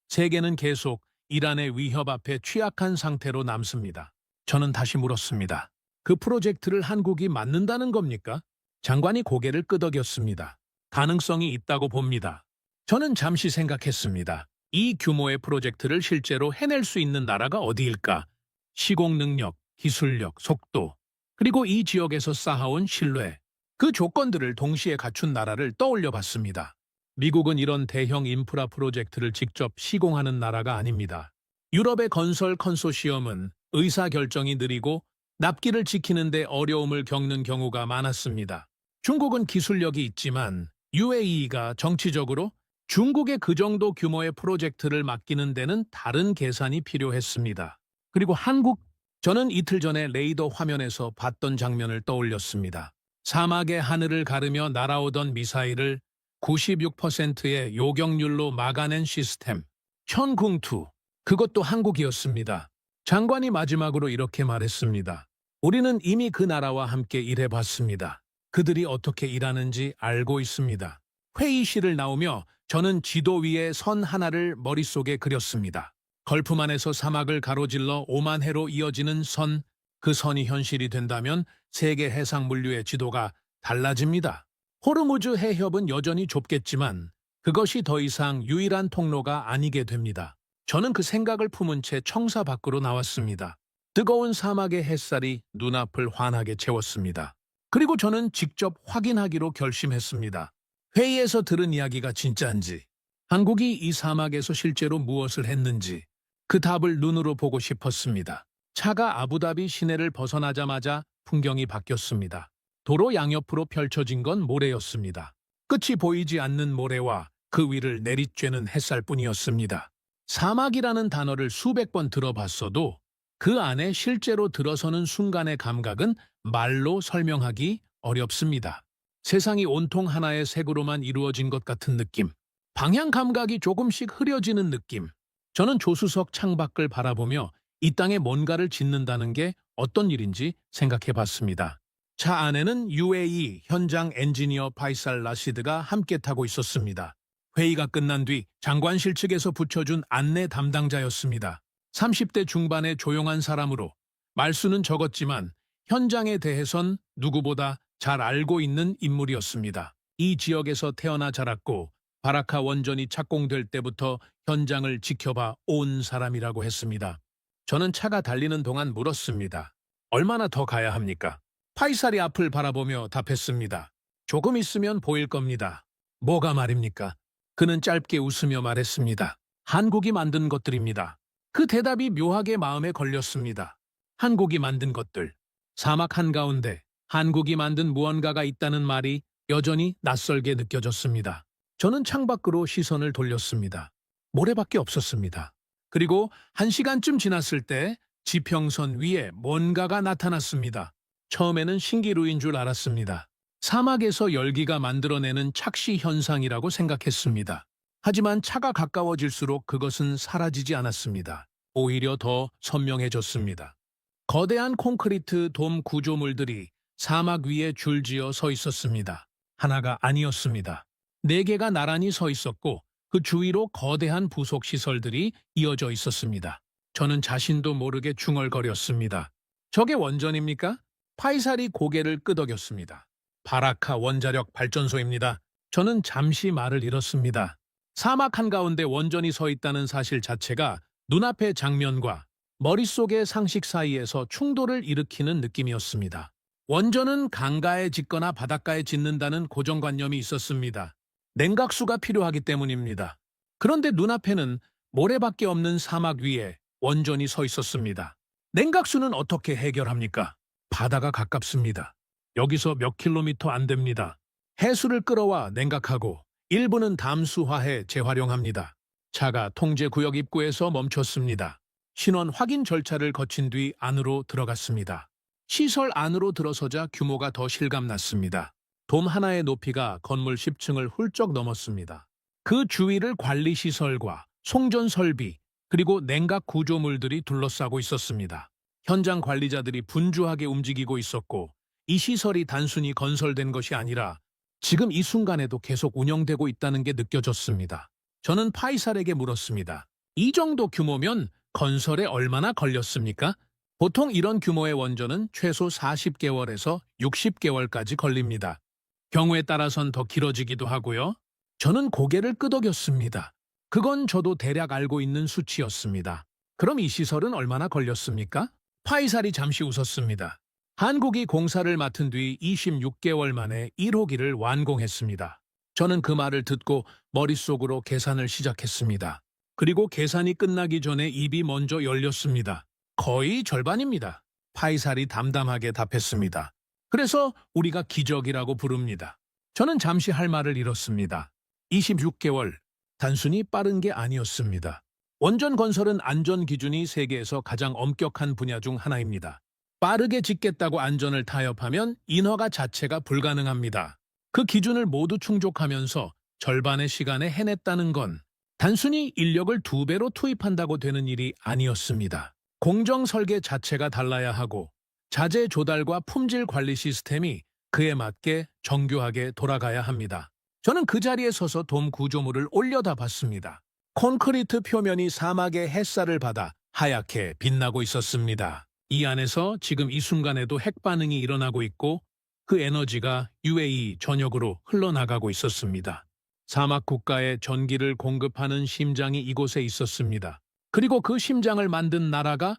세계는 계속 이란의 위협 앞에 취약한 상태로 남습니다. 저는 다시 물었습니다. 그 프로젝트를 한국이 맡는다는 겁니까? 장관이 고개를 끄덕였습니다. 가능성이 있다고 봅니다. 저는 잠시 생각했습니다. 이 규모의 프로젝트를 실제로 해낼 수 있는 나라가 어디일까? 시공 능력, 기술력, 속도, 그리고 이 지역에서 쌓아온 신뢰. 그 조건들을 동시에 갖춘 나라를 떠올려 봤습니다. 미국은 이런 대형 인프라 프로젝트를 직접 시공하는 나라가 아닙니다. 유럽의 건설 컨소시엄은 의사결정이 느리고 납기를 지키는 데 어려움을 겪는 경우가 많았습니다. 중국은 기술력이 있지만 UAE가 정치적으로 중국의 그 정도 규모의 프로젝트를 맡기는 데는 다른 계산이 필요했습니다. 그리고 한국, 저는 이틀 전에 레이더 화면에서 봤던 장면을 떠올렸습니다. 사막의 하늘을 가르며 날아오던 미사일을 96%의 요격률로 막아낸 시스템, 천궁2, 그것도 한국이었습니다. 장관이 마지막으로 이렇게 말했습니다. 우리는 이미 그 나라와 함께 일해봤습니다. 그들이 어떻게 일하는지 알고 있습니다. 회의실을 나오며 저는 지도 위에 선 하나를 머릿속에 그렸습니다. 걸프만에서 사막을 가로질러 오만해로 이어지는 선, 그 선이 현실이 된다면 세계 해상 물류의 지도가 달라집니다. 호르무즈 해협은 여전히 좁겠지만 그것이 더 이상 유일한 통로가 아니게 됩니다. 저는 그 생각을 품은 채 청사 밖으로 나왔습니다. 뜨거운 사막의 햇살이 눈앞을 환하게 채웠습니다. 그리고 저는 직접 확인하기로 결심했습니다. 회의에서 들은 이야기가 진짜인지, 한국이 이 사막에서 실제로 무엇을 했는지 그 답을 눈으로 보고 싶었습니다. 차가 아부다비 시내를 벗어나자마자 풍경이 바뀌었습니다. 도로 양옆으로 펼쳐진 건 모래였습니다. 끝이 보이지 않는 모래와 그 위를 내리쬐는 햇살뿐이었습니다. 사막이라는 단어를 수백 번 들어봤어도 그 안에 실제로 들어서는 순간의 감각은 말로 설명하기 어렵습니다. 세상이 온통 하나의 색으로만 이루어진 것 같은 느낌, 방향 감각이 조금씩 흐려지는 느낌. 저는 조수석 창밖을 바라보며 이 땅에 뭔가를 짓는다는 게 어떤 일인지 생각해 봤습니다. 차 안에는 UAE 현장 엔지니어 파이살 라시드가 함께 타고 있었습니다. 회의가 끝난 뒤 장관실 측에서 붙여준 안내 담당자였습니다. 30대 중반의 조용한 사람으로 말수는 적었지만 현장에 대해선 누구보다 잘 알고 있는 인물이었습니다. 이 지역에서 태어나 자랐고 바라카 원전이 착공될 때부터 현장을 지켜봐 온 사람이라고 했습니다. 저는 차가 달리는 동안 물었습니다. 얼마나 더 가야 합니까? 파이살이 앞을 바라보며 답했습니다. 조금 있으면 보일 겁니다. 뭐가 말입니까? 그는 짧게 웃으며 말했습니다. 한국이 만든 것들입니다. 그 대답이 묘하게 마음에 걸렸습니다. 한국이 만든 것들. 사막 한가운데 한국이 만든 무언가가 있다는 말이 여전히 낯설게 느껴졌습니다. 저는 창밖으로 시선을 돌렸습니다. 모래밖에 없었습니다. 그리고 1시간쯤 지났을 때 지평선 위에 뭔가가 나타났습니다. 처음에는 신기루인 줄 알았습니다. 사막에서 열기가 만들어내는 착시 현상이라고 생각했습니다. 하지만 차가 가까워질수록 그것은 사라지지 않았습니다. 오히려 더 선명해졌습니다. 거대한 콘크리트 돔 구조물들이 사막 위에 줄지어 서 있었습니다. 하나가 아니었습니다. 4개가 나란히 서 있었고 그 주위로 거대한 부속 시설들이 이어져 있었습니다. 저는 자신도 모르게 중얼거렸습니다. 저게 원전입니까? 파이살이 고개를 끄덕였습니다. 바라카 원자력 발전소입니다. 저는 잠시 말을 잃었습니다. 사막 한가운데 원전이 서 있다는 사실 자체가 눈앞의 장면과 머릿속의 상식 사이에서 충돌을 일으키는 느낌이었습니다. 원전은 강가에 짓거나 바닷가에 짓는다는 고정관념이 있었습니다. 냉각수가 필요하기 때문입니다. 그런데 눈앞에는 모래밖에 없는 사막 위에 원전이 서 있었습니다. 냉각수는 어떻게 해결합니까? 바다가 가깝습니다. 여기서 몇 킬로미터 안 됩니다. 해수를 끌어와 냉각하고 일부는 담수화해 재활용합니다. 차가 통제구역 입구에서 멈췄습니다. 신원 확인 절차를 거친 뒤 안으로 들어갔습니다. 시설 안으로 들어서자 규모가 더 실감났습니다. 돔 하나의 높이가 건물 10층을 훌쩍 넘었습니다. 그 주위를 관리시설과 송전 설비, 그리고 냉각 구조물들이 둘러싸고 있었습니다. 현장 관리자들이 분주하게 움직이고 있었고 이 시설이 단순히 건설된 것이 아니라 지금 이 순간에도 계속 운영되고 있다는 게 느껴졌습니다. 저는 파이살에게 물었습니다. 이 정도 규모면 건설에 얼마나 걸렸습니까? 보통 이런 규모의 원전은 최소 40개월에서 60개월까지 걸립니다. 경우에 따라선 더 길어지기도 하고요. 저는 고개를 끄덕였습니다. 그건 저도 대략 알고 있는 수치였습니다. 그럼 이 시설은 얼마나 걸렸습니까? 파이살이 잠시 웃었습니다. 한국이 공사를 맡은 뒤 26개월 만에 1호기를 완공했습니다. 저는 그 말을 듣고 머릿속으로 계산을 시작했습니다. 그리고 계산이 끝나기 전에 입이 먼저 열렸습니다. 거의 절반입니다. 파이살이 담담하게 답했습니다. 그래서 우리가 기적이라고 부릅니다. 저는 잠시 할 말을 잃었습니다. 26개월, 단순히 빠른 게 아니었습니다. 원전 건설은 안전 기준이 세계에서 가장 엄격한 분야 중 하나입니다. 빠르게 짓겠다고 안전을 타협하면 인허가 자체가 불가능합니다. 그 기준을 모두 충족하면서 절반의 시간에 해냈다는 건 단순히 인력을 2배로 투입한다고 되는 일이 아니었습니다. 공정 설계 자체가 달라야 하고 자재 조달과 품질 관리 시스템이 그에 맞게 정교하게 돌아가야 합니다. 저는 그 자리에 서서 돔 구조물을 올려다 봤습니다. 콘크리트 표면이 사막의 햇살을 받아 하얗게 빛나고 있었습니다. 이 안에서 지금 이 순간에도 핵 반응이 일어나고 있고 그 에너지가 UAE 전역으로 흘러나가고 있었습니다. 사막 국가에 전기를 공급하는 심장이 이곳에 있었습니다. 그리고 그 심장을 만든 나라가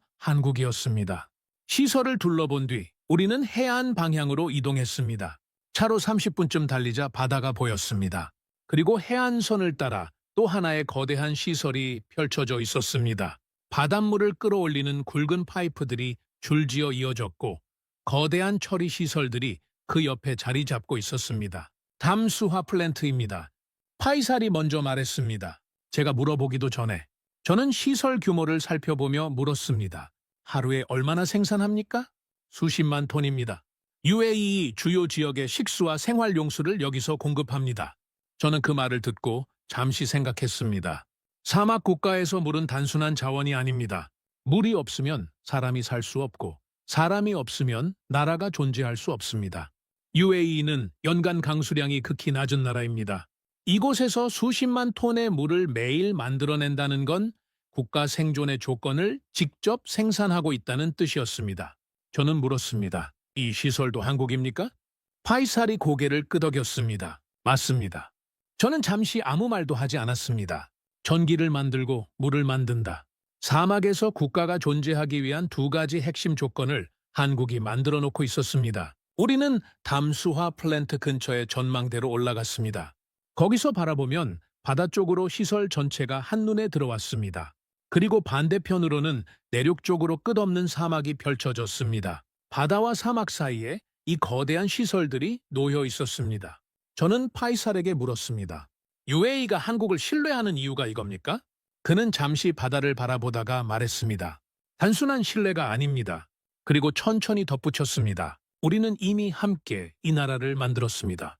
한국이었습니다. 시설을 둘러본 뒤 우리는 해안 방향으로 이동했습니다. 차로 30분쯤 달리자 바다가 보였습니다. 그리고 해안선을 따라 또 하나의 거대한 시설이 펼쳐져 있었습니다. 바닷물을 끌어올리는 굵은 파이프들이 줄지어 이어졌고 거대한 처리 시설들이 그 옆에 자리 잡고 있었습니다. 담수화 플랜트입니다. 파이살이 먼저 말했습니다. 제가 물어보기도 전에 저는 시설 규모를 살펴보며 물었습니다. 하루에 얼마나 생산합니까? 수십만 톤입니다. UAE 주요 지역의 식수와 생활용수를 여기서 공급합니다. 저는 그 말을 듣고 잠시 생각했습니다. 사막 국가에서 물은 단순한 자원이 아닙니다. 물이 없으면 사람이 살 수 없고 사람이 없으면 나라가 존재할 수 없습니다. UAE는 연간 강수량이 극히 낮은 나라입니다. 이곳에서 수십만 톤의 물을 매일 만들어낸다는 건 국가 생존의 조건을 직접 생산하고 있다는 뜻이었습니다. 저는 물었습니다. 이 시설도 한국입니까? 파이살이 고개를 끄덕였습니다. 맞습니다. 저는 잠시 아무 말도 하지 않았습니다. 전기를 만들고 물을 만든다. 사막에서 국가가 존재하기 위한 2가지 핵심 조건을 한국이 만들어 놓고 있었습니다. 우리는 담수화 플랜트 근처의 전망대로 올라갔습니다. 거기서 바라보면 바다 쪽으로 시설 전체가 한눈에 들어왔습니다. 그리고 반대편으로는 내륙 쪽으로 끝없는 사막이 펼쳐졌습니다. 바다와 사막 사이에 이 거대한 시설들이 놓여 있었습니다. 저는 파이살에게 물었습니다. UAE가 한국을 신뢰하는 이유가 이겁니까? 그는 잠시 바다를 바라보다가 말했습니다. 단순한 신뢰가 아닙니다. 그리고 천천히 덧붙였습니다. 우리는 이미 함께 이 나라를 만들었습니다.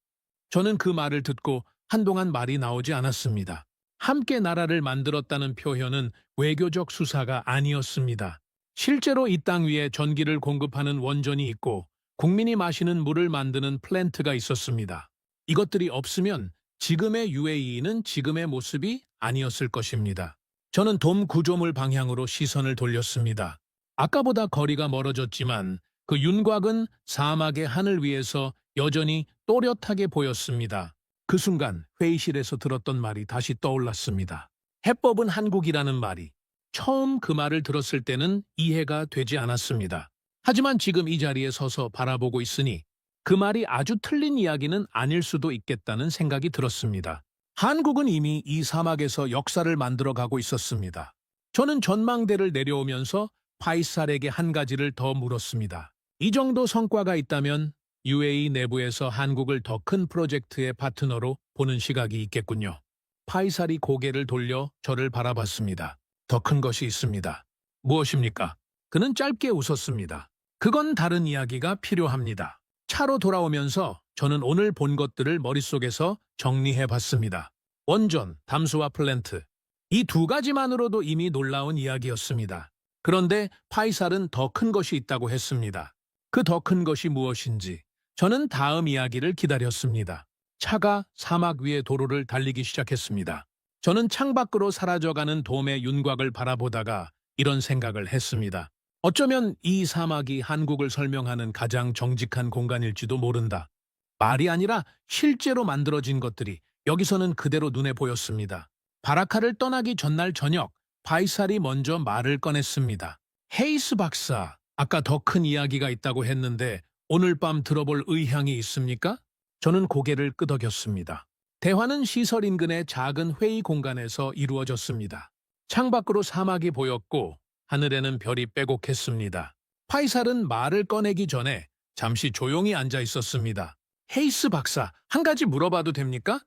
저는 그 말을 듣고 한동안 말이 나오지 않았습니다. 함께 나라를 만들었다는 표현은 외교적 수사가 아니었습니다. 실제로 이 땅 위에 전기를 공급하는 원전이 있고 국민이 마시는 물을 만드는 플랜트가 있었습니다. 이것들이 없으면 지금의 UAE는 지금의 모습이 아니었을 것입니다. 저는 돔 구조물 방향으로 시선을 돌렸습니다. 아까보다 거리가 멀어졌지만 그 윤곽은 사막의 하늘 위에서 여전히 또렷하게 보였습니다. 그 순간 회의실에서 들었던 말이 다시 떠올랐습니다. 해법은 한국이라는 말이. 처음 그 말을 들었을 때는 이해가 되지 않았습니다. 하지만 지금 이 자리에 서서 바라보고 있으니 그 말이 아주 틀린 이야기는 아닐 수도 있겠다는 생각이 들었습니다. 한국은 이미 이 사막에서 역사를 만들어가고 있었습니다. 저는 전망대를 내려오면서 파이살에게 한 가지를 더 물었습니다. 이 정도 성과가 있다면 UAE 내부에서 한국을 더 큰 프로젝트의 파트너로 보는 시각이 있겠군요. 파이살이 고개를 돌려 저를 바라봤습니다. 더 큰 것이 있습니다. 무엇입니까? 그는 짧게 웃었습니다. 그건 다른 이야기가 필요합니다. 차로 돌아오면서 저는 오늘 본 것들을 머릿속에서 정리해봤습니다. 원전, 담수화 플랜트. 이 2가지만으로도 이미 놀라운 이야기였습니다. 그런데 파이살은 더 큰 것이 있다고 했습니다. 그 더 큰 것이 무엇인지 저는 다음 이야기를 기다렸습니다. 차가 사막 위의 도로를 달리기 시작했습니다. 저는 창밖으로 사라져가는 돔의 윤곽을 바라보다가 이런 생각을 했습니다. 어쩌면 이 사막이 한국을 설명하는 가장 정직한 공간일지도 모른다. 말이 아니라 실제로 만들어진 것들이 여기서는 그대로 눈에 보였습니다. 바라카를 떠나기 전날 저녁, 파이살이 먼저 말을 꺼냈습니다. 헤이스 박사, 아까 더 큰 이야기가 있다고 했는데 오늘 밤 들어볼 의향이 있습니까? 저는 고개를 끄덕였습니다. 대화는 시설 인근의 작은 회의 공간에서 이루어졌습니다. 창밖으로 사막이 보였고 하늘에는 별이 빼곡했습니다. 파이살은 말을 꺼내기 전에 잠시 조용히 앉아 있었습니다. 헤이스 박사, 한 가지 물어봐도 됩니까?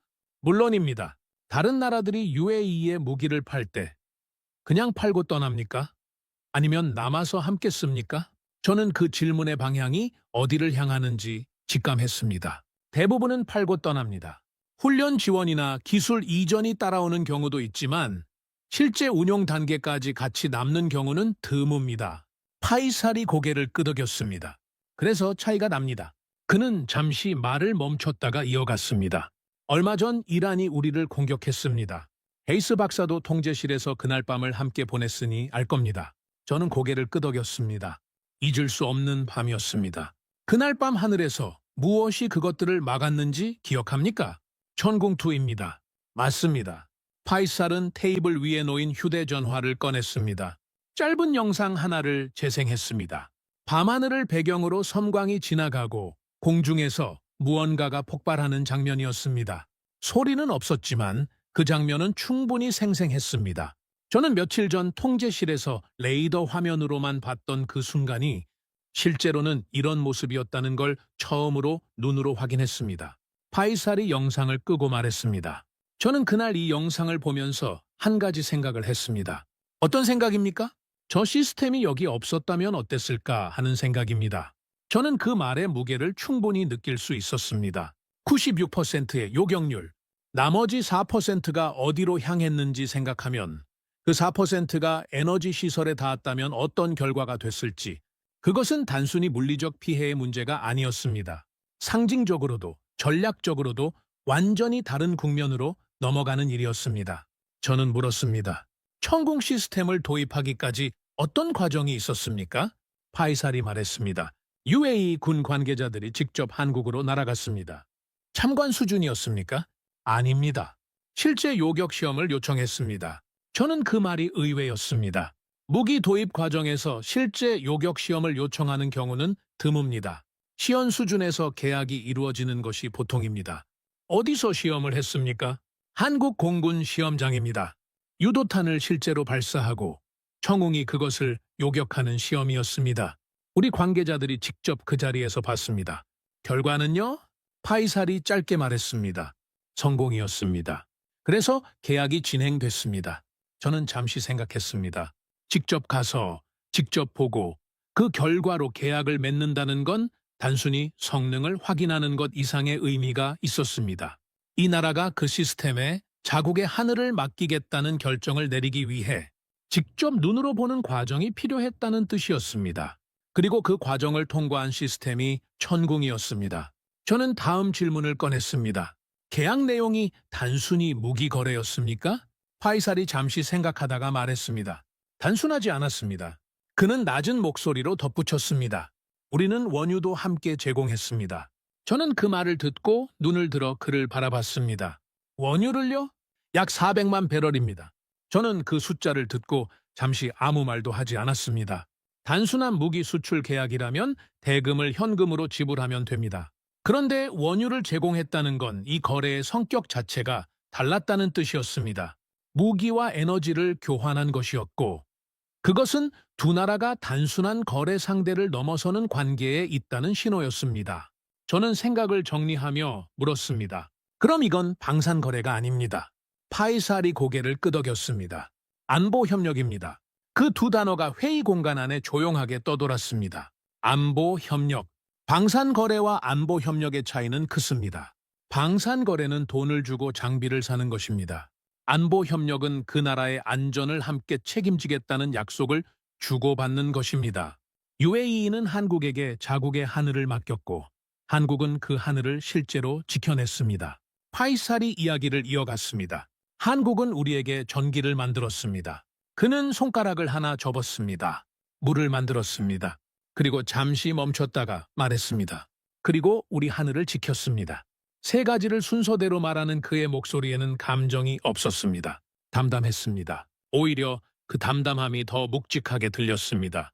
물론입니다. 다른 나라들이 UAE에 무기를 팔 때 그냥 팔고 떠납니까? 아니면 남아서 함께 씁니까? 저는 그 질문의 방향이 어디를 향하는지 직감했습니다. 대부분은 팔고 떠납니다. 훈련 지원이나 기술 이전이 따라오는 경우도 있지만 실제 운용 단계까지 같이 남는 경우는 드뭅니다. 파이살이 고개를 끄덕였습니다. 그래서 차이가 납니다. 그는 잠시 말을 멈췄다가 이어갔습니다. 얼마 전 이란이 우리를 공격했습니다. 헤이스 박사도 통제실에서 그날 밤을 함께 보냈으니 알 겁니다. 저는 고개를 끄덕였습니다. 잊을 수 없는 밤이었습니다. 그날 밤 하늘에서 무엇이 그것들을 막았는지 기억합니까? 천궁투입니다. 맞습니다. 파이살은 테이블 위에 놓인 휴대전화를 꺼냈습니다. 짧은 영상 하나를 재생했습니다. 밤하늘을 배경으로 섬광이 지나가고 공중에서 무언가가 폭발하는 장면이었습니다. 소리는 없었지만 그 장면은 충분히 생생했습니다. 저는 며칠 전 통제실에서 레이더 화면으로만 봤던 그 순간이 실제로는 이런 모습이었다는 걸 처음으로 눈으로 확인했습니다. 파이살이 영상을 끄고 말했습니다. 저는 그날 이 영상을 보면서 한 가지 생각을 했습니다. 어떤 생각입니까? 저 시스템이 여기 없었다면 어땠을까 하는 생각입니다. 저는 그 말의 무게를 충분히 느낄 수 있었습니다. 96%의 요격률, 나머지 4%가 어디로 향했는지 생각하면 그 4%가 에너지 시설에 닿았다면 어떤 결과가 됐을지, 그것은 단순히 물리적 피해의 문제가 아니었습니다. 상징적으로도 전략적으로도 완전히 다른 국면으로 넘어가는 일이었습니다. 저는 물었습니다. 천궁 시스템을 도입하기까지 어떤 과정이 있었습니까? 파이살이 말했습니다. UAE 군 관계자들이 직접 한국으로 날아갔습니다. 참관 수준이었습니까? 아닙니다. 실제 요격 시험을 요청했습니다. 저는 그 말이 의외였습니다. 무기 도입 과정에서 실제 요격 시험을 요청하는 경우는 드뭅니다. 시연 수준에서 계약이 이루어지는 것이 보통입니다. 어디서 시험을 했습니까? 한국 공군 시험장입니다. 유도탄을 실제로 발사하고 청웅이 그것을 요격하는 시험이었습니다. 우리 관계자들이 직접 그 자리에서 봤습니다. 결과는요? 파이살이 짧게 말했습니다. 성공이었습니다. 그래서 계약이 진행됐습니다. 저는 잠시 생각했습니다. 직접 가서, 직접 보고 그 결과로 계약을 맺는다는 건 단순히 성능을 확인하는 것 이상의 의미가 있었습니다. 이 나라가 그 시스템에 자국의 하늘을 맡기겠다는 결정을 내리기 위해 직접 눈으로 보는 과정이 필요했다는 뜻이었습니다. 그리고 그 과정을 통과한 시스템이 천궁이었습니다. 저는 다음 질문을 꺼냈습니다. 계약 내용이 단순히 무기 거래였습니까? 파이살이 잠시 생각하다가 말했습니다. 단순하지 않았습니다. 그는 낮은 목소리로 덧붙였습니다. 우리는 원유도 함께 제공했습니다. 저는 그 말을 듣고 눈을 들어 그를 바라봤습니다. 원유를요? 약 400만 배럴입니다. 저는 그 숫자를 듣고 잠시 아무 말도 하지 않았습니다. 단순한 무기 수출 계약이라면 대금을 현금으로 지불하면 됩니다. 그런데 원유를 제공했다는 건 이 거래의 성격 자체가 달랐다는 뜻이었습니다. 무기와 에너지를 교환한 것이었고, 그것은 두 나라가 단순한 거래 상대를 넘어서는 관계에 있다는 신호였습니다. 저는 생각을 정리하며 물었습니다. 그럼 이건 방산 거래가 아닙니다. 파이살이 고개를 끄덕였습니다. 안보 협력입니다. 그 두 단어가 회의 공간 안에 조용하게 떠돌았습니다. 안보 협력. 방산 거래와 안보 협력의 차이는 크습니다. 방산 거래는 돈을 주고 장비를 사는 것입니다. 안보 협력은 그 나라의 안전을 함께 책임지겠다는 약속을 주고받는 것입니다. UAE는 한국에게 자국의 하늘을 맡겼고 한국은 그 하늘을 실제로 지켜냈습니다. 파이살이 이야기를 이어갔습니다. 한국은 우리에게 전기를 만들었습니다. 그는 손가락을 하나 접었습니다. 물을 만들었습니다. 그리고 잠시 멈췄다가 말했습니다. 그리고 우리 하늘을 지켰습니다. 세 가지를 순서대로 말하는 그의 목소리에는 감정이 없었습니다. 담담했습니다. 오히려 그 담담함이 더 묵직하게 들렸습니다.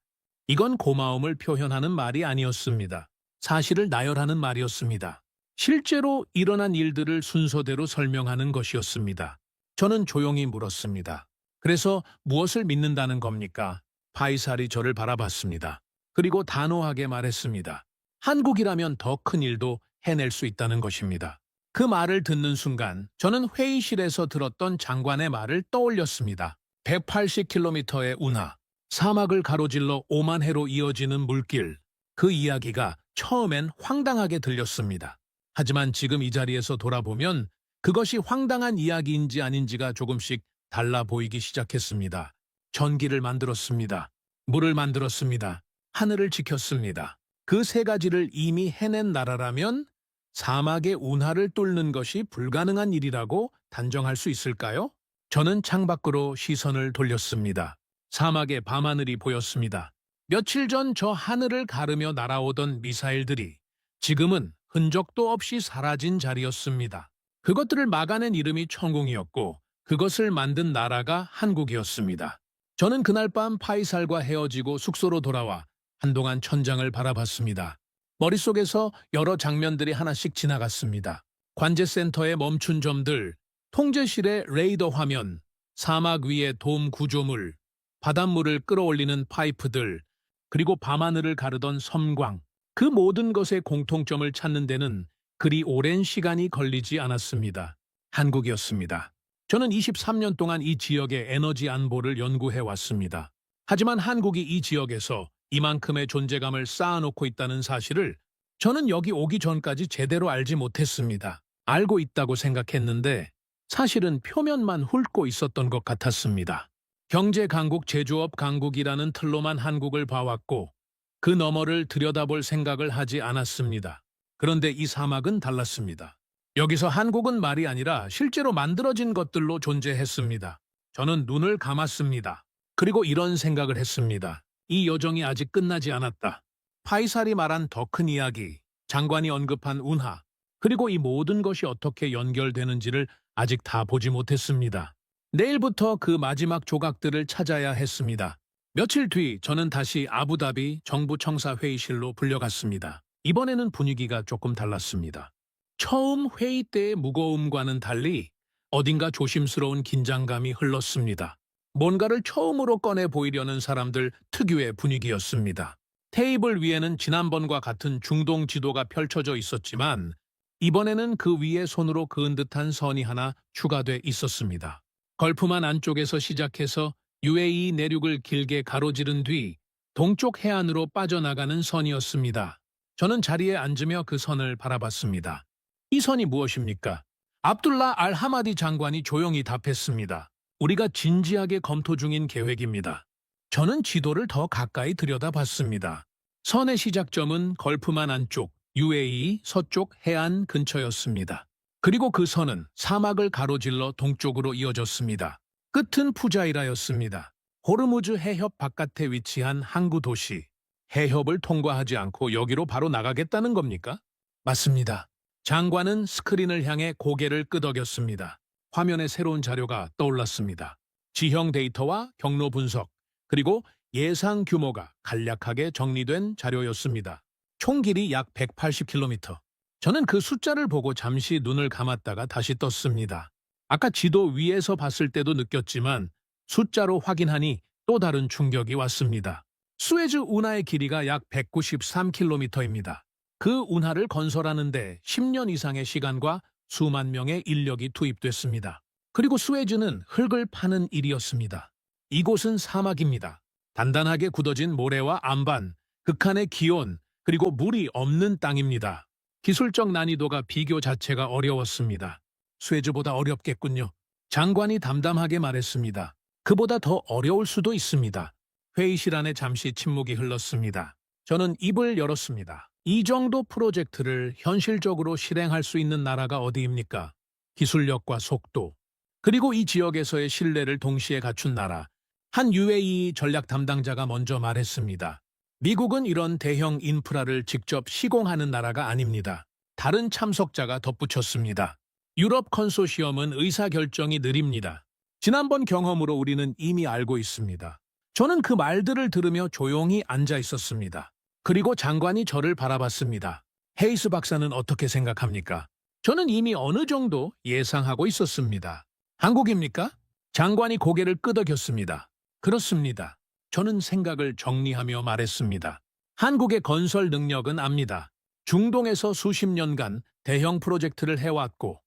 이건 고마움을 표현하는 말이 아니었습니다. 사실을 나열하는 말이었습니다. 실제로 일어난 일들을 순서대로 설명하는 것이었습니다. 저는 조용히 물었습니다. 그래서 무엇을 믿는다는 겁니까? 파이살이 저를 바라봤습니다. 그리고 단호하게 말했습니다. 한국이라면 더 큰 일도 해낼 수 있다는 것입니다. 그 말을 듣는 순간 저는 회의실에서 들었던 장관의 말을 떠올렸습니다. 180km의 운하, 사막을 가로질러 오만 해로 이어지는 물길. 그 이야기가 처음엔 황당하게 들렸습니다. 하지만 지금 이 자리에서 돌아보면 그것이 황당한 이야기인지 아닌지가 조금씩 달라 보이기 시작했습니다. 전기를 만들었습니다. 물을 만들었습니다. 하늘을 지켰습니다. 그 세 가지를 이미 해낸 나라라면 사막의 운하를 뚫는 것이 불가능한 일이라고 단정할 수 있을까요? 저는 창밖으로 시선을 돌렸습니다. 사막의 밤하늘이 보였습니다. 며칠 전 저 하늘을 가르며 날아오던 미사일들이 지금은 흔적도 없이 사라진 자리였습니다. 그것들을 막아낸 이름이 천공이었고 그것을 만든 나라가 한국이었습니다. 저는 그날 밤 파이살과 헤어지고 숙소로 돌아와 한동안 천장을 바라봤습니다. 머릿속에서 여러 장면들이 하나씩 지나갔습니다. 관제센터의 멈춘 점들, 통제실의 레이더 화면, 사막 위의 돔 구조물, 바닷물을 끌어올리는 파이프들, 그리고 밤하늘을 가르던 섬광. 그 모든 것의 공통점을 찾는 데는 그리 오랜 시간이 걸리지 않았습니다. 한국이었습니다. 저는 23년 동안 이 지역의 에너지 안보를 연구해 왔습니다. 하지만 한국이 이 지역에서 이만큼의 존재감을 쌓아놓고 있다는 사실을 저는 여기 오기 전까지 제대로 알지 못했습니다. 알고 있다고 생각했는데 사실은 표면만 훑고 있었던 것 같았습니다. 경제 강국, 제조업 강국이라는 틀로만 한국을 봐왔고 그 너머를 들여다볼 생각을 하지 않았습니다. 그런데 이 사막은 달랐습니다. 여기서 한국은 말이 아니라 실제로 만들어진 것들로 존재했습니다. 저는 눈을 감았습니다. 그리고 이런 생각을 했습니다. 이 여정이 아직 끝나지 않았다. 파이살이 말한 더 큰 이야기, 장관이 언급한 운하, 그리고 이 모든 것이 어떻게 연결되는지를 아직 다 보지 못했습니다. 내일부터 그 마지막 조각들을 찾아야 했습니다. 며칠 뒤 저는 다시 아부다비 정부 청사 회의실로 불려갔습니다. 이번에는 분위기가 조금 달랐습니다. 처음 회의 때의 무거움과는 달리 어딘가 조심스러운 긴장감이 흘렀습니다. 뭔가를 처음으로 꺼내 보이려는 사람들 특유의 분위기였습니다. 테이블 위에는 지난번과 같은 중동 지도가 펼쳐져 있었지만 이번에는 그 위에 손으로 그은 듯한 선이 하나 추가돼 있었습니다. 걸프만 안쪽에서 시작해서 UAE 내륙을 길게 가로지른 뒤 동쪽 해안으로 빠져나가는 선이었습니다. 저는 자리에 앉으며 그 선을 바라봤습니다. 이 선이 무엇입니까? 압둘라 알-하마디 장관이 조용히 답했습니다. 우리가 진지하게 검토 중인 계획입니다. 저는 지도를 더 가까이 들여다봤습니다. 선의 시작점은 걸프만 안쪽, UAE 서쪽 해안 근처였습니다. 그리고 그 선은 사막을 가로질러 동쪽으로 이어졌습니다. 끝은 푸자이라였습니다. 호르무즈 해협 바깥에 위치한 항구 도시. 해협을 통과하지 않고 여기로 바로 나가겠다는 겁니까? 맞습니다. 장관은 스크린을 향해 고개를 끄덕였습니다. 화면에 새로운 자료가 떠올랐습니다. 지형 데이터와 경로 분석, 그리고 예상 규모가 간략하게 정리된 자료였습니다. 총 길이 약 180km. 저는 그 숫자를 보고 잠시 눈을 감았다가 다시 떴습니다. 아까 지도 위에서 봤을 때도 느꼈지만 숫자로 확인하니 또 다른 충격이 왔습니다. 수에즈 운하의 길이가 약 193km입니다. 그 운하를 건설하는데 10년 이상의 시간과 수만 명의 인력이 투입됐습니다. 그리고 수에즈는 흙을 파는 일이었습니다. 이곳은 사막입니다. 단단하게 굳어진 모래와 암반, 극한의 기온, 그리고 물이 없는 땅입니다. 기술적 난이도가 비교 자체가 어려웠습니다. 수에즈보다 어렵겠군요. 장관이 담담하게 말했습니다. 그보다 더 어려울 수도 있습니다. 회의실 안에 잠시 침묵이 흘렀습니다. 저는 입을 열었습니다. 이 정도 프로젝트를 현실적으로 실행할 수 있는 나라가 어디입니까? 기술력과 속도, 그리고 이 지역에서의 신뢰를 동시에 갖춘 나라. 한 UAE 전략 담당자가 먼저 말했습니다. 미국은 이런 대형 인프라를 직접 시공하는 나라가 아닙니다. 다른 참석자가 덧붙였습니다. 유럽 컨소시엄은 의사결정이 느립니다. 지난번 경험으로 우리는 이미 알고 있습니다. 저는 그 말들을 들으며 조용히 앉아 있었습니다. 그리고 장관이 저를 바라봤습니다. 헤이스 박사는 어떻게 생각합니까? 저는 이미 어느 정도 예상하고 있었습니다. 한국입니까? 장관이 고개를 끄덕였습니다. 그렇습니다. 저는 생각을 정리하며 말했습니다. 한국의 건설 능력은 압니다. 중동에서 수십 년간 대형 프로젝트를 해왔고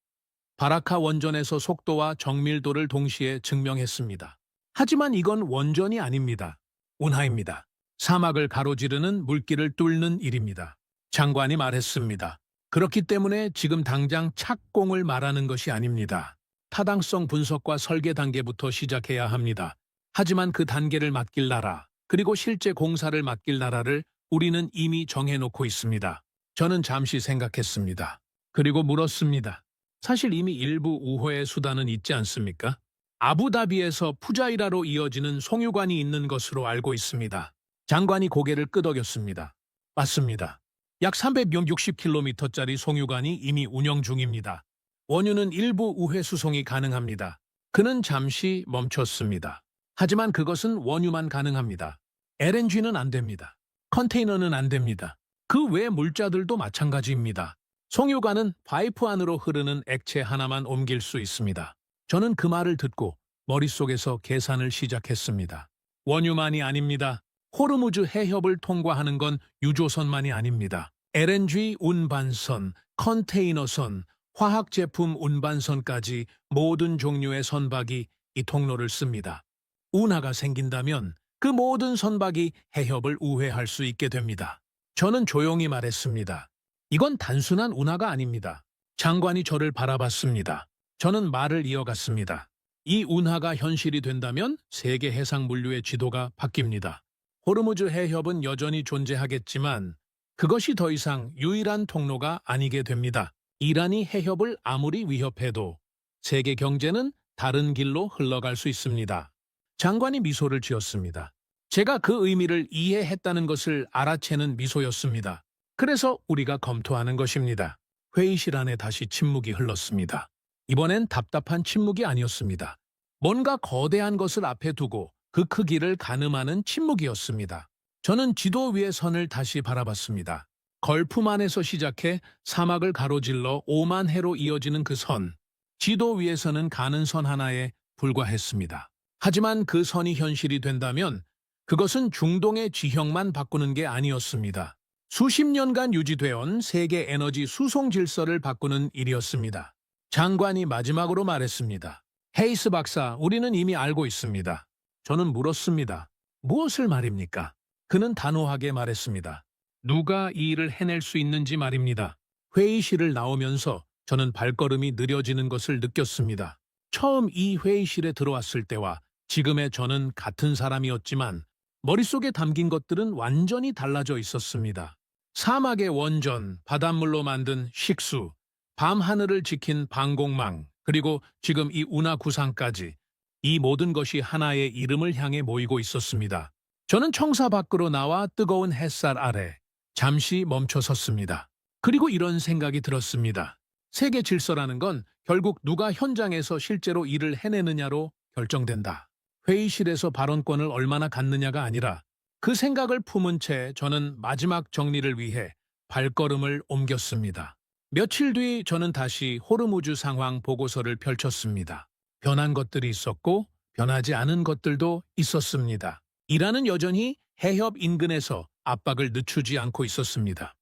바라카 원전에서 속도와 정밀도를 동시에 증명했습니다. 하지만 이건 원전이 아닙니다. 운하입니다. 사막을 가로지르는 물길을 뚫는 일입니다. 장관이 말했습니다. 그렇기 때문에 지금 당장 착공을 말하는 것이 아닙니다. 타당성 분석과 설계 단계부터 시작해야 합니다. 하지만 그 단계를 맡길 나라, 그리고 실제 공사를 맡길 나라를 우리는 이미 정해놓고 있습니다. 저는 잠시 생각했습니다. 그리고 물었습니다. 사실 이미 일부 우호의 수단은 있지 않습니까? 아부다비에서 푸자이라로 이어지는 송유관이 있는 것으로 알고 있습니다. 장관이 고개를 끄덕였습니다. 맞습니다. 약 360km짜리 송유관이 이미 운영 중입니다. 원유는 일부 우회 수송이 가능합니다. 그는 잠시 멈췄습니다. 하지만 그것은 원유만 가능합니다. LNG는 안 됩니다. 컨테이너는 안 됩니다. 그 외 물자들도 마찬가지입니다. 송유관은 파이프 안으로 흐르는 액체 하나만 옮길 수 있습니다. 저는 그 말을 듣고 머릿속에서 계산을 시작했습니다. 원유만이 아닙니다. 호르무즈 해협을 통과하는 건 유조선만이 아닙니다. LNG 운반선, 컨테이너선, 화학제품 운반선까지 모든 종류의 선박이 이 통로를 씁니다. 운하가 생긴다면 그 모든 선박이 해협을 우회할 수 있게 됩니다. 저는 조용히 말했습니다. 이건 단순한 운하가 아닙니다. 장관이 저를 바라봤습니다. 저는 말을 이어갔습니다. 이 운하가 현실이 된다면 세계 해상 물류의 지도가 바뀝니다. 호르무즈 해협은 여전히 존재하겠지만 그것이 더 이상 유일한 통로가 아니게 됩니다. 이란이 해협을 아무리 위협해도 세계 경제는 다른 길로 흘러갈 수 있습니다. 장관이 미소를 지었습니다. 제가 그 의미를 이해했다는 것을 알아채는 미소였습니다. 그래서 우리가 검토하는 것입니다. 회의실 안에 다시 침묵이 흘렀습니다. 이번엔 답답한 침묵이 아니었습니다. 뭔가 거대한 것을 앞에 두고 그 크기를 가늠하는 침묵이었습니다. 저는 지도 위의 선을 다시 바라봤습니다. 걸프만에서 시작해 사막을 가로질러 오만 해로 이어지는 그 선. 지도 위에서는 가는 선 하나에 불과했습니다. 하지만 그 선이 현실이 된다면 그것은 중동의 지형만 바꾸는 게 아니었습니다. 수십 년간 유지되어온 세계 에너지 수송 질서를 바꾸는 일이었습니다. 장관이 마지막으로 말했습니다. 헤이스 박사, 우리는 이미 알고 있습니다. 저는 물었습니다. 무엇을 말입니까? 그는 단호하게 말했습니다. 누가 이 일을 해낼 수 있는지 말입니다. 회의실을 나오면서 저는 발걸음이 느려지는 것을 느꼈습니다. 처음 이 회의실에 들어왔을 때와 지금의 저는 같은 사람이었지만 머릿속에 담긴 것들은 완전히 달라져 있었습니다. 사막의 원전, 바닷물로 만든 식수, 밤하늘을 지킨 방공망, 그리고 지금 이 운하 구상까지 이 모든 것이 하나의 이름을 향해 모이고 있었습니다. 저는 청사 밖으로 나와 뜨거운 햇살 아래 잠시 멈춰 섰습니다. 그리고 이런 생각이 들었습니다. 세계 질서라는 건 결국 누가 현장에서 실제로 일을 해내느냐로 결정된다. 회의실에서 발언권을 얼마나 갖느냐가 아니라 그 생각을 품은 채 저는 마지막 정리를 위해 발걸음을 옮겼습니다. 며칠 뒤 저는 다시 호르무즈 상황 보고서를 펼쳤습니다. 변한 것들이 있었고 변하지 않은 것들도 있었습니다. 이란은 여전히 해협 인근에서 압박을 늦추지 않고 있었습니다.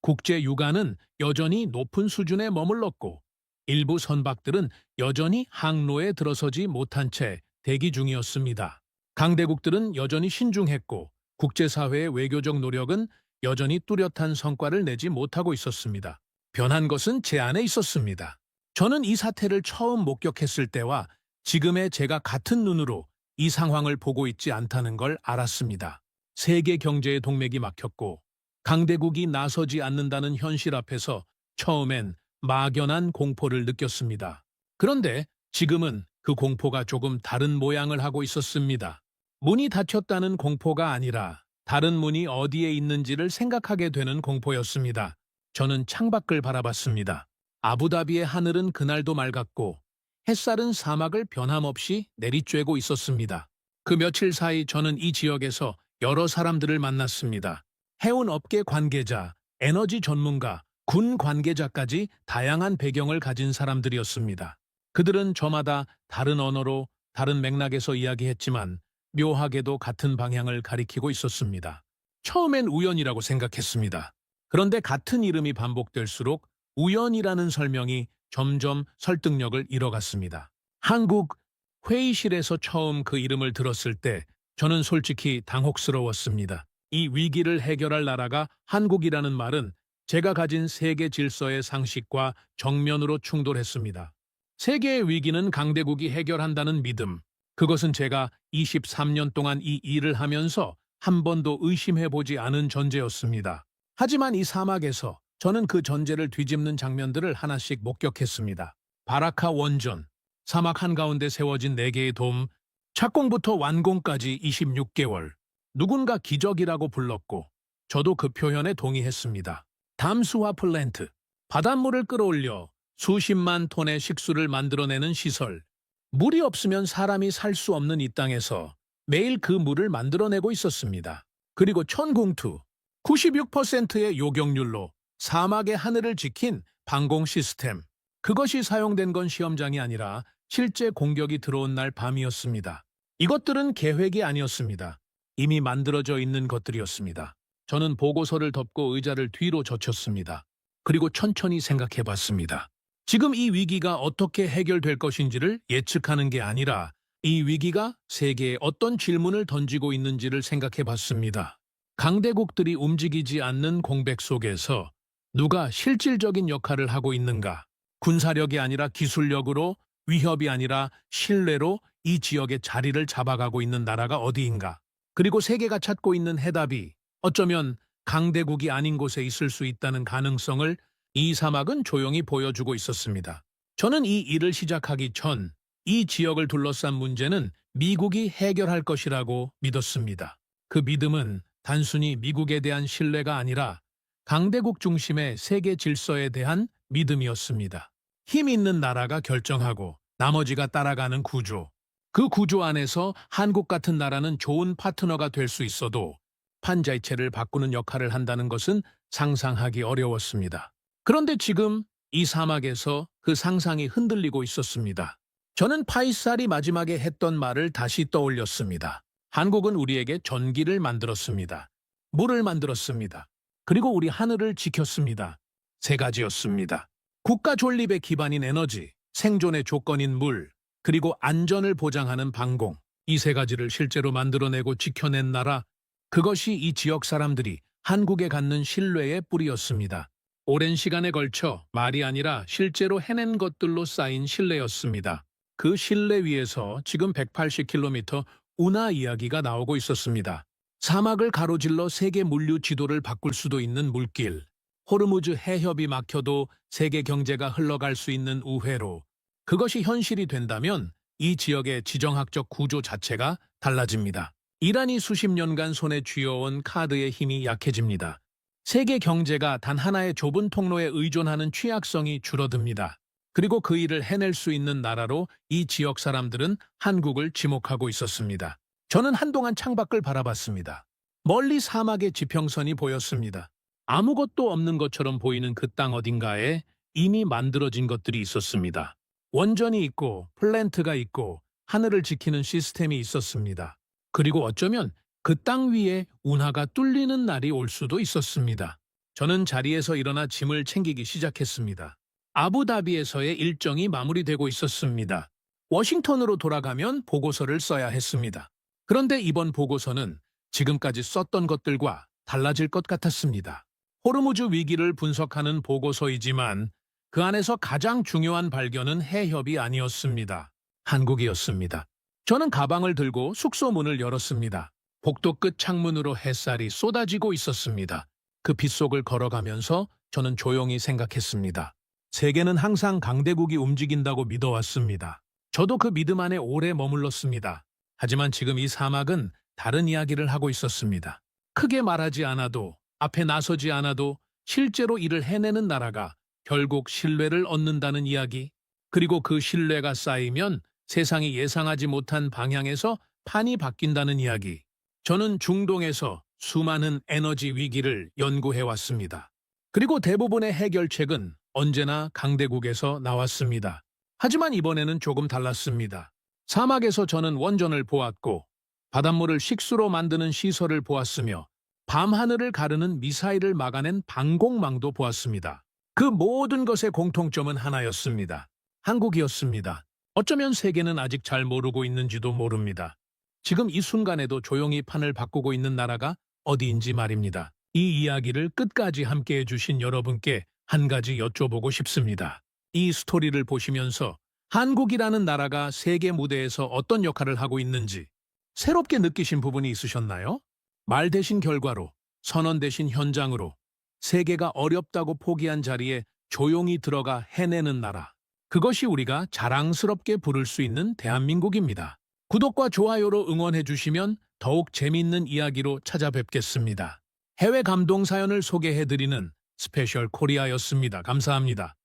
국제 유가는 여전히 높은 수준에 머물렀고 일부 선박들은 여전히 항로에 들어서지 못한 채 대기 중이었습니다. 강대국들은 여전히 신중했고 국제사회의 외교적 노력은 여전히 뚜렷한 성과를 내지 못하고 있었습니다. 변한 것은 제 안에 있었습니다. 저는 이 사태를 처음 목격했을 때와 지금의 제가 같은 눈으로 이 상황을 보고 있지 않다는 걸 알았습니다. 세계 경제의 동맥이 막혔고 강대국이 나서지 않는다는 현실 앞에서 처음엔 막연한 공포를 느꼈습니다. 그런데 지금은 그 공포가 조금 다른 모양을 하고 있었습니다. 문이 닫혔다는 공포가 아니라 다른 문이 어디에 있는지를 생각하게 되는 공포였습니다. 저는 창밖을 바라봤습니다. 아부다비의 하늘은 그날도 맑았고 햇살은 사막을 변함없이 내리쬐고 있었습니다. 그 며칠 사이 저는 이 지역에서 여러 사람들을 만났습니다. 해운 업계 관계자, 에너지 전문가, 군 관계자까지 다양한 배경을 가진 사람들이었습니다. 그들은 저마다 다른 언어로 다른 맥락에서 이야기했지만 묘하게도 같은 방향을 가리키고 있었습니다. 처음엔 우연이라고 생각했습니다. 그런데 같은 이름이 반복될수록 우연이라는 설명이 점점 설득력을 잃어갔습니다. 한국 회의실에서 처음 그 이름을 들었을 때 저는 솔직히 당혹스러웠습니다. 이 위기를 해결할 나라가 한국이라는 말은 제가 가진 세계 질서의 상식과 정면으로 충돌했습니다. 세계의 위기는 강대국이 해결한다는 믿음, 그것은 제가 23년 동안 이 일을 하면서 한 번도 의심해보지 않은 전제였습니다. 하지만 이 사막에서 저는 그 전제를 뒤집는 장면들을 하나씩 목격했습니다. 바라카 원전, 사막 한가운데 세워진 4개의 돔, 착공부터 완공까지 26개월. 누군가 기적이라고 불렀고 저도 그 표현에 동의했습니다. 담수화 플랜트, 바닷물을 끌어올려 수십만 톤의 식수를 만들어내는 시설. 물이 없으면 사람이 살 수 없는 이 땅에서 매일 그 물을 만들어내고 있었습니다. 그리고 천공투, 96%의 요격률로 사막의 하늘을 지킨 방공 시스템. 그것이 사용된 건 시험장이 아니라 실제 공격이 들어온 날 밤이었습니다. 이것들은 계획이 아니었습니다. 이미 만들어져 있는 것들이었습니다. 저는 보고서를 덮고 의자를 뒤로 젖혔습니다. 그리고 천천히 생각해봤습니다. 지금 이 위기가 어떻게 해결될 것인지를 예측하는 게 아니라 이 위기가 세계에 어떤 질문을 던지고 있는지를 생각해봤습니다. 강대국들이 움직이지 않는 공백 속에서 누가 실질적인 역할을 하고 있는가? 군사력이 아니라 기술력으로, 위협이 아니라 신뢰로 이 지역의 자리를 잡아가고 있는 나라가 어디인가? 그리고 세계가 찾고 있는 해답이 어쩌면 강대국이 아닌 곳에 있을 수 있다는 가능성을 이 사막은 조용히 보여주고 있었습니다. 저는 이 일을 시작하기 전 이 지역을 둘러싼 문제는 미국이 해결할 것이라고 믿었습니다. 그 믿음은 단순히 미국에 대한 신뢰가 아니라 강대국 중심의 세계 질서에 대한 믿음이었습니다. 힘 있는 나라가 결정하고 나머지가 따라가는 구조. 그 구조 안에서 한국 같은 나라는 좋은 파트너가 될 수 있어도 판자이체를 바꾸는 역할을 한다는 것은 상상하기 어려웠습니다. 그런데 지금 이 사막에서 그 상상이 흔들리고 있었습니다. 저는 파이살이 마지막에 했던 말을 다시 떠올렸습니다. 한국은 우리에게 전기를 만들었습니다. 물을 만들었습니다. 그리고 우리 하늘을 지켰습니다. 3가지였습니다. 국가 존립의 기반인 에너지, 생존의 조건인 물, 그리고 안전을 보장하는 방공. 이 3가지를 실제로 만들어내고 지켜낸 나라, 그것이 이 지역 사람들이 한국에 갖는 신뢰의 뿌리였습니다. 오랜 시간에 걸쳐 말이 아니라 실제로 해낸 것들로 쌓인 신뢰였습니다. 그 신뢰 위에서 지금 180km 운하 이야기가 나오고 있었습니다. 사막을 가로질러 세계 물류 지도를 바꿀 수도 있는 물길, 호르무즈 해협이 막혀도 세계 경제가 흘러갈 수 있는 우회로. 그것이 현실이 된다면 이 지역의 지정학적 구조 자체가 달라집니다. 이란이 수십 년간 손에 쥐어온 카드의 힘이 약해집니다. 세계 경제가 단 하나의 좁은 통로에 의존하는 취약성이 줄어듭니다. 그리고 그 일을 해낼 수 있는 나라로 이 지역 사람들은 한국을 지목하고 있었습니다. 저는 한동안 창밖을 바라봤습니다. 멀리 사막의 지평선이 보였습니다. 아무것도 없는 것처럼 보이는 그 땅 어딘가에 이미 만들어진 것들이 있었습니다. 원전이 있고 플랜트가 있고 하늘을 지키는 시스템이 있었습니다. 그리고 어쩌면 그 땅 위에 운하가 뚫리는 날이 올 수도 있었습니다. 저는 자리에서 일어나 짐을 챙기기 시작했습니다. 아부다비에서의 일정이 마무리되고 있었습니다. 워싱턴으로 돌아가면 보고서를 써야 했습니다. 그런데 이번 보고서는 지금까지 썼던 것들과 달라질 것 같았습니다. 호르무즈 위기를 분석하는 보고서이지만 그 안에서 가장 중요한 발견은 해협이 아니었습니다. 한국이었습니다. 저는 가방을 들고 숙소 문을 열었습니다. 복도 끝 창문으로 햇살이 쏟아지고 있었습니다. 그 빗속을 걸어가면서 저는 조용히 생각했습니다. 세계는 항상 강대국이 움직인다고 믿어왔습니다. 저도 그 믿음 안에 오래 머물렀습니다. 하지만 지금 이 사막은 다른 이야기를 하고 있었습니다. 크게 말하지 않아도, 앞에 나서지 않아도 실제로 일을 해내는 나라가 결국 신뢰를 얻는다는 이야기, 그리고 그 신뢰가 쌓이면 세상이 예상하지 못한 방향에서 판이 바뀐다는 이야기. 저는 중동에서 수많은 에너지 위기를 연구해 왔습니다. 그리고 대부분의 해결책은 언제나 강대국에서 나왔습니다. 하지만 이번에는 조금 달랐습니다. 사막에서 저는 원전을 보았고, 바닷물을 식수로 만드는 시설을 보았으며, 밤하늘을 가르는 미사일을 막아낸 방공망도 보았습니다. 그 모든 것의 공통점은 하나였습니다. 한국이었습니다. 어쩌면 세계는 아직 잘 모르고 있는지도 모릅니다. 지금 이 순간에도 조용히 판을 바꾸고 있는 나라가 어디인지 말입니다. 이 이야기를 끝까지 함께 해주신 여러분께 한 가지 여쭤보고 싶습니다. 이 스토리를 보시면서 한국이라는 나라가 세계 무대에서 어떤 역할을 하고 있는지 새롭게 느끼신 부분이 있으셨나요? 말 대신 결과로, 선언 대신 현장으로, 세계가 어렵다고 포기한 자리에 조용히 들어가 해내는 나라. 그것이 우리가 자랑스럽게 부를 수 있는 대한민국입니다. 구독과 좋아요로 응원해 주시면 더욱 재미있는 이야기로 찾아뵙겠습니다. 해외 감동 사연을 소개해드리는 스페셜 코리아였습니다. 감사합니다.